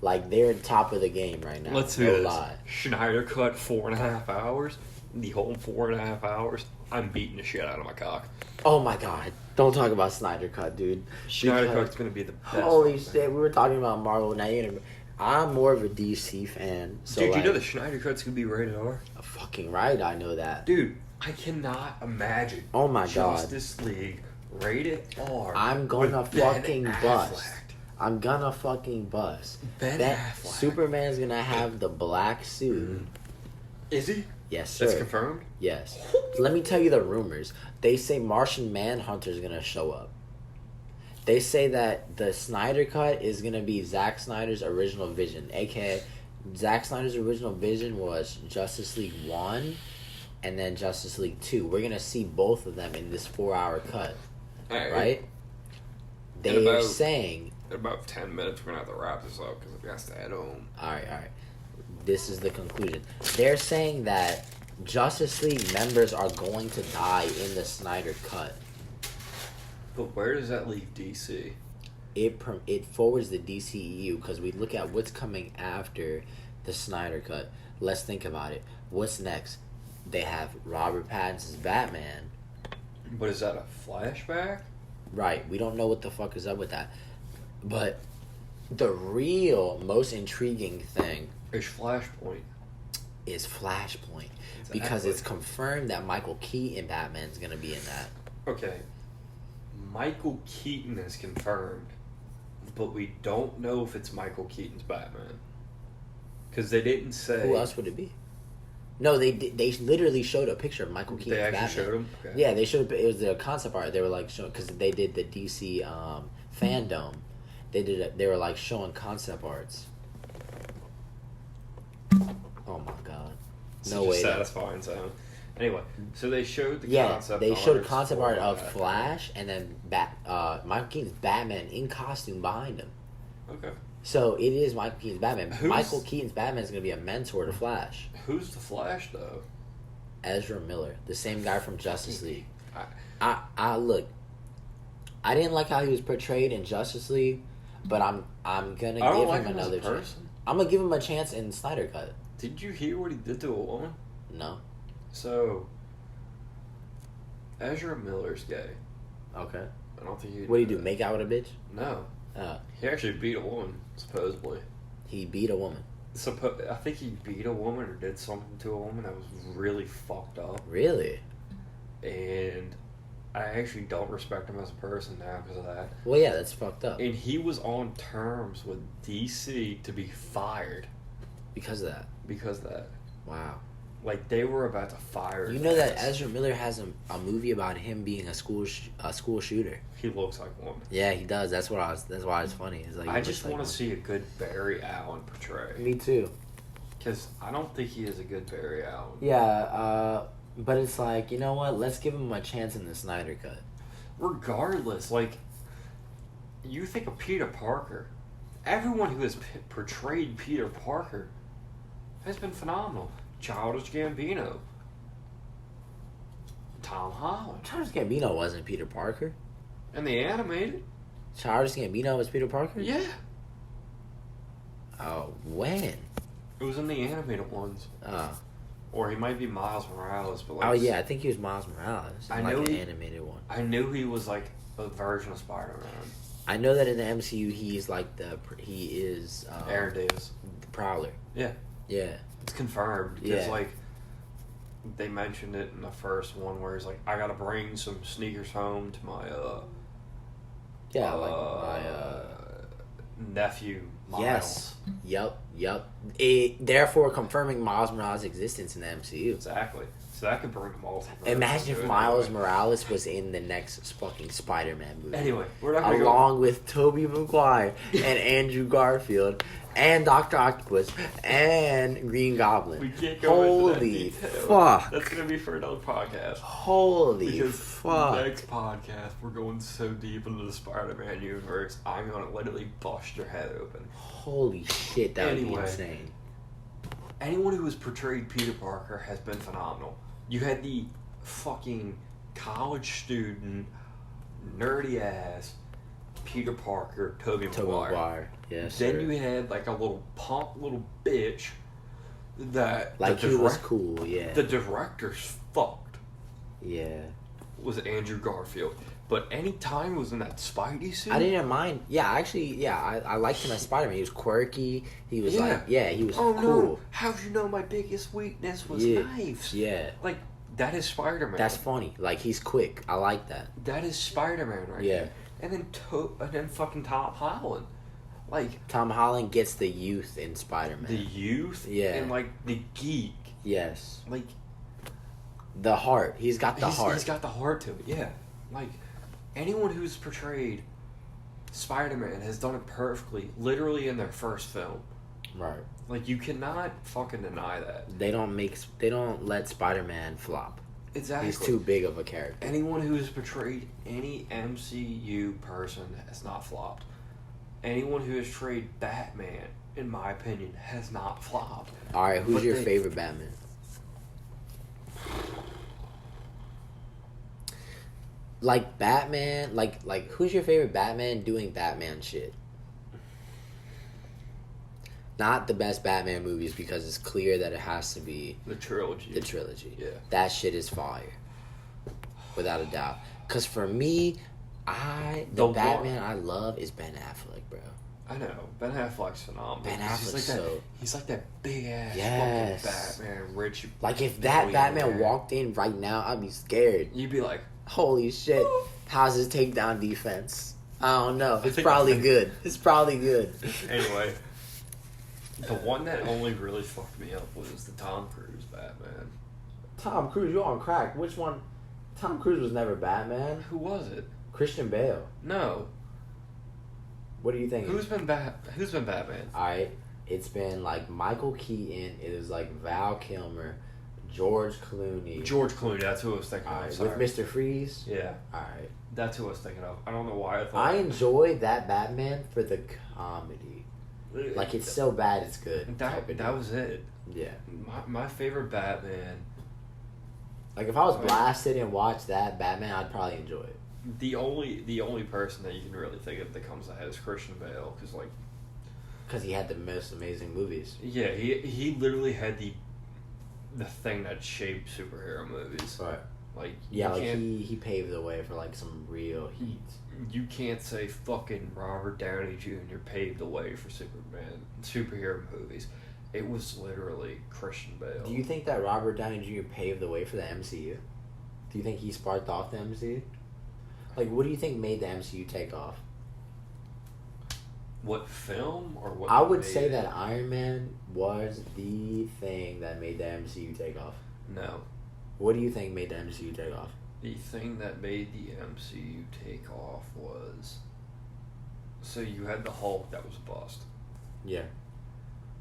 Like, they're top of the game right now. Let's do no this. lie. Schneider cut 4.5 hours. The whole 4.5 hours, I'm beating the shit out of my cock. Oh my god. Don't talk about Snyder Cut, dude. Schneider Cut's gonna be the best. Holy shit, we were talking about Marvel, now you're gonna... I'm more of a DC fan. So Dude, like, you know the Schneider Cut's gonna be rated R? Fucking right, I know that. Dude, I cannot imagine. Oh my god. Justice League rated R. I'm gonna with Ben fucking Affleck. bust. I'm gonna fucking bust. Ben Affleck. Superman's gonna have the black suit. Is he? Yes, sir. That's confirmed? Yes. Let me tell you the rumors. They say Martian Manhunter's gonna show up. They say that the Snyder Cut is gonna be Zack Snyder's original vision, aka Zack Snyder's original vision was Justice League 1 and then Justice League 2. We're gonna see both of them in this 4-hour cut. Right? They're saying... In about 10 minutes, we're going to have to wrap this up because we have to head home. Alright. This is the conclusion. They're saying that Justice League members are going to die in the Snyder Cut. But where does that leave DC? It forwards the DCEU because we look at what's coming after the Snyder Cut. Let's think about it. What's next? They have Robert Pattinson's Batman. But is that a flashback? Right. We don't know what the fuck is up with that. But the real, most intriguing thing is Flashpoint. Is Flashpoint. Exactly. Because it's confirmed that Michael Keaton Batman's going to be in that. Okay. Michael Keaton is confirmed, but we don't know if it's Michael Keaton's Batman. Because they didn't say... Who else would it be? No, they literally showed a picture of Michael Keaton's Batman. They actually showed him? Okay. Yeah, they showed... It was the concept art. They were like... Because they did the DC fandom. They were like showing concept arts. Oh my god. No way. Satisfying sound. Anyway, so they showed the concept art. They showed concept art of Flash and then Michael Keaton's Batman in costume behind him. Okay. So it is Michael Keaton's Batman. Michael Keaton's Batman is going to be a mentor to Flash. Who's the Flash though? Ezra Miller, the same guy from Justice League. I look. I didn't like how he was portrayed in Justice League, but I'm gonna give him another chance. I'm gonna give him a chance in Snyder Cut. Did you hear what he did to a woman? No. So, Ezra Miller's gay. Okay. I don't think he... What did he do, make out with a bitch? No. He actually beat a woman, supposedly. He beat a woman? I think he beat a woman or did something to a woman that was really fucked up. Really? And I actually don't respect him as a person now because of that. Well, yeah, that's fucked up. And he was on terms with DC to be fired. Because of that? Because of that. Wow. Like, they were about to fire You know that Ezra Miller has a movie about him being a school shooter. He looks like one. Yeah, he does. That's why it's funny. It's like I just want to see a good Barry Allen portray. Me too. Because I don't think he is a good Barry Allen. Yeah, but it's like, you know what? Let's give him a chance in the Snyder Cut. Regardless, like, you think of Peter Parker. Everyone who has portrayed Peter Parker has been phenomenal. Childish Gambino. Tom Holland. Childish Gambino wasn't Peter Parker. And the animated. Childish Gambino was Peter Parker? Yeah. Oh, when? It was in the animated ones. Oh. Or he might be Miles Morales, but like... Oh, yeah, I think he was Miles Morales. I like know an animated one. I knew he was like a version of Spider-Man. I know that in the MCU, he's like he is... Aaron Davis. The Prowler. Yeah. Yeah. It's confirmed. Because, like, they mentioned it in the first one where he's like, I gotta bring some sneakers home to my, my nephew, Miles. Yes. Yep. Therefore confirming Miles Morales' existence in the MCU. Exactly. So that could bring them all together. Imagine if Miles Morales was in the next fucking Spider-Man movie. Anyway, we're not gonna along with Tobey Maguire and Andrew Garfield. and Dr. Octopus and Green Goblin. We can't go into that Holy detail. fuck. That's going to be for another podcast. Holy Because fuck. next podcast, we're going so deep into the Spider-Man universe, I'm going to literally bust your head open. Holy shit, that would be Anyway. insane. Anyone who has portrayed Peter Parker has been phenomenal. You had the fucking college student, nerdy ass Peter Parker, Tobey Maguire. Yes, Then sir. you had like a little punk little bitch that Like the he was cool, yeah. The director's fucked. Yeah. Was Andrew Garfield. But anytime he was in that Spidey suit, I didn't mind. Yeah, actually, yeah, I liked him as Spider-Man. He was quirky. He was he was oh, cool. No. How'd you know my biggest weakness was knives? Yeah. Like, that is Spider-Man. That's funny. Like, he's quick. I like that. That is Spider-Man right Yeah. there. And then fucking Tom Holland. Like, Tom Holland gets the youth in Spider-Man. the youth Yeah. and, like, the geek. Yes. Like, The heart. He's got the heart. He's got the heart to it, yeah. Like, anyone who's portrayed Spider-Man has done it perfectly, literally in their first film. Right. Like, you cannot fucking deny that. They don't let Spider-Man flop. Exactly. He's too big of a character. Anyone who has portrayed any MCU person has not flopped. Anyone who has portrayed Batman, in my opinion, has not flopped. Alright, who's But your favorite Batman? Like Batman, like who's your favorite Batman doing Batman shit? Not the best Batman movies because it's clear that it has to be The trilogy. the trilogy. Yeah. That shit is fire. Without a doubt. Cause for me, the Batman I love is Ben Affleck, bro. I know. Ben Affleck's phenomenal. Ben He's Affleck's like so... He's like that big ass Yes. fucking Batman, rich. Like if that Batman billionaire. walked in right now, I'd be scared. You'd be like, Holy shit. How's his takedown defense? I don't know. It's probably good. It's probably good. anyway. The one that only really fucked me up was the Tom Cruise Batman. Tom Cruise, you're on crack. Which one? Tom Cruise was never Batman. Who was it? Christian Bale. No. What do you think? Who's been Batman? Alright, it's been like Michael Keaton. It was like Val Kilmer, George Clooney. George Clooney, that's who I was thinking Alright, of. with Sorry. Mr. Freeze. Yeah, Alright. that's who I was thinking of. I don't know why I thought. I enjoyed that Batman for the comedy. Like it's so bad it's good. type of That deal. was it. Yeah. My favorite Batman. Like if I was blasted and watched that Batman, I'd probably enjoy it. The only person that you can really think of that comes ahead is Christian Bale, because like. Because he had the most amazing movies. Yeah, he literally had the thing that shaped superhero movies. Right. Like Yeah, like can't- he paved the way for like some real heat. You can't say fucking Robert Downey Jr. paved the way for superhero movies. It was literally Christian Bale. Do you think that Robert Downey Jr. paved the way for the MCU? Do you think he sparked off the MCU? Like, what do you think made the MCU take off? What film or what? I would made say it? that Iron Man was the thing that made the MCU take off. No. What do you think made the MCU take off? The thing that made the MCU take off was. So you had the Hulk that was a bust. Yeah.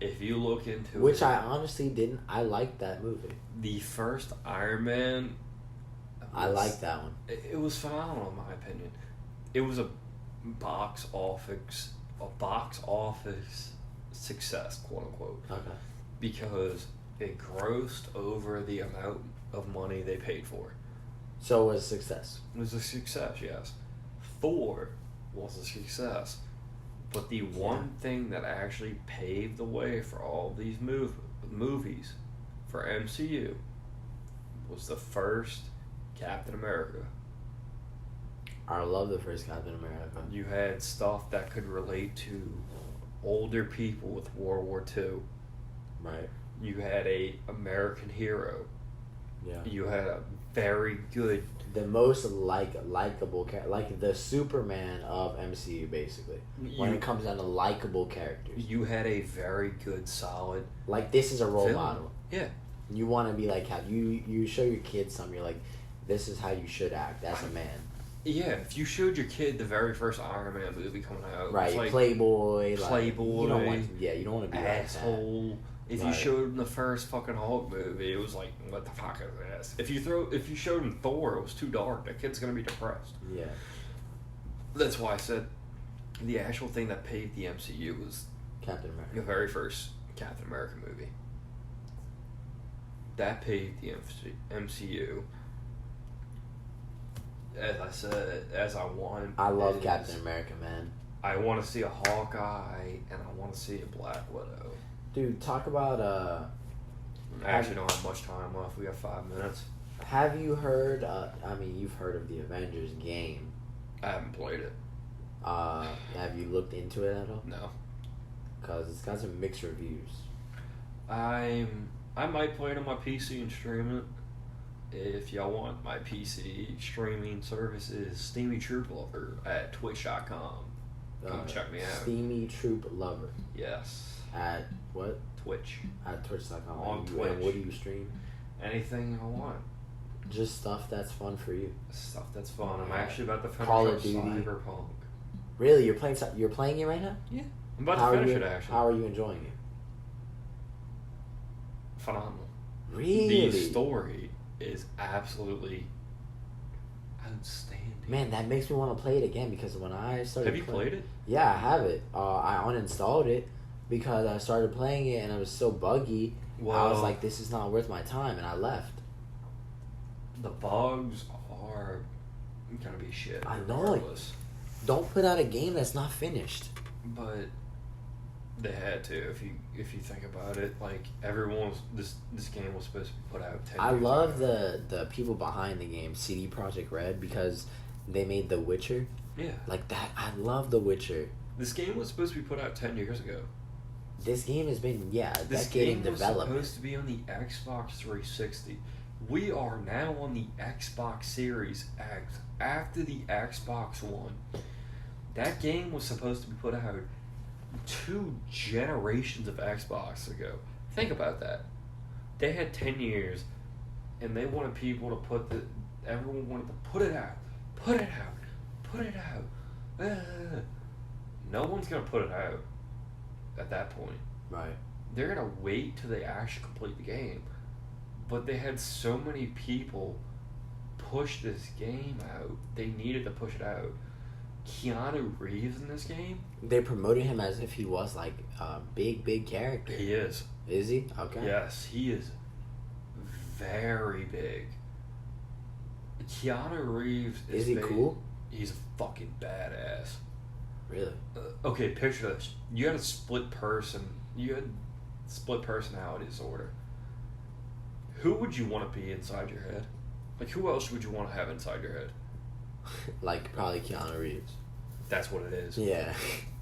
If you look into Which it, I honestly didn't. I liked that movie. the first Iron Man. I liked that one. It was phenomenal in my opinion. It was a box office success, quote unquote, Okay. because it grossed over the amount of money they paid for. So it was a success. It was a success, yes. Thor was a success. But the one thing that actually paved the way for all these movies for MCU was the first Captain America. I love the first Captain America. You had stuff that could relate to older people with World War II. Right. You had a American hero. Yeah. You had a very good. The most likable character, like the Superman of MCU, basically. When it comes down to likable characters, You had a very good, solid. like this is a role film. model. Yeah. You want to be like how you show your kids something. You're like, this is how you should act as a man. Yeah, if you showed your kid the very first Iron Man movie coming out, Right, it's like Playboy. Playboy, you don't want. Yeah, you don't want to be asshole. If you Right. showed him the first fucking Hulk movie, it was like, what the fuck is this? If you showed him Thor, it was too dark. That kid's gonna be depressed. like that. Yeah. That's why I said the actual thing that paved the MCU was Captain America. the very first Captain America movie. That paved the MCU. As I said, as I want. I love Captain America, man. I want to see a Hawkeye, and I want to see a Black Widow. Dude, talk about I actually don't have much time left. We got 5 minutes. Have you heard? You've heard of the Avengers game. I haven't played it. Have you looked into it at all? No. Because it's got some mixed reviews. I might play it on my PC and stream it. If y'all want, my PC streaming service is Steamy Troop Lover at twitch.com. Come check me out. Steamy Troop Lover. Yes. At what? Twitch. At twitch.com. On Twitch. And what do you stream? Anything I want. Just stuff that's fun for you. Stuff that's fun. I'm actually about to finish Call up of Duty. Cyberpunk. Really? You're playing it right now? Yeah. I'm about to finish it, actually. How are you enjoying it? Phenomenal. Really? The story is absolutely outstanding. Man, that makes me want to play it again because when I started Have you played it? Yeah, I have it. I uninstalled it because I started playing it and it was so buggy. Well, I was like, this is not worth my time, and I left. The bugs are gonna be shit. I know. Regardless. Don't put out a game that's not finished. But they had to. If you think about it, like this game was supposed to be put out 10 I years love ago. the people behind the game, CD Projekt Red, because they made The Witcher. Yeah. Like that. I love The Witcher. This game was supposed to be put out 10 years ago. This game has been, This decade in game was development. supposed to be on the Xbox 360. We are now on the Xbox Series X. After the Xbox One, that game was supposed to be put out 2 generations of Xbox ago. Think about that. They had 10 years, and they wanted people to everyone wanted to put it out. Put it out. Put it out. No one's going to put it out at that point. Right. They're going to wait till they actually complete the game. But they had so many people push this game out. They needed to push it out. Keanu Reeves in this game? They promoted him as if he was like a big character. He is. Is he? Okay. Yes, he is very big. Keanu Reeves Is he cool? He's a fucking badass. Really? Okay, picture this. You had split personality disorder. Who would you want to be inside your head? Like, who else would you want to have inside your head? Like, probably Keanu Reeves. That's what it is. Yeah.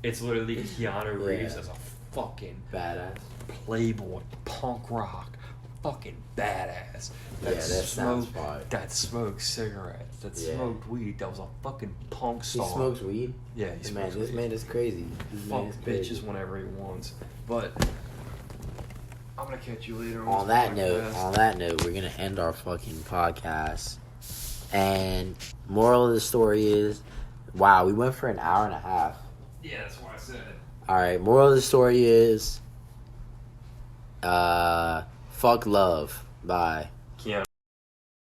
It's literally Keanu Reeves Yeah. as a fucking Badass. playboy, punk rock, fucking badass. That sounds fire. That smoked cigarettes, that smoked weed, that was a fucking punk star. He smokes weed? Yeah, he smokes This weed. man is crazy. Fuck bitches whenever he wants. But I'm gonna catch you later On that note, we're gonna end our fucking podcast. And moral of the story is, wow, we went for an hour and a half. Yeah, that's why I said it. Alright, moral of the story is, fuck love. Bye.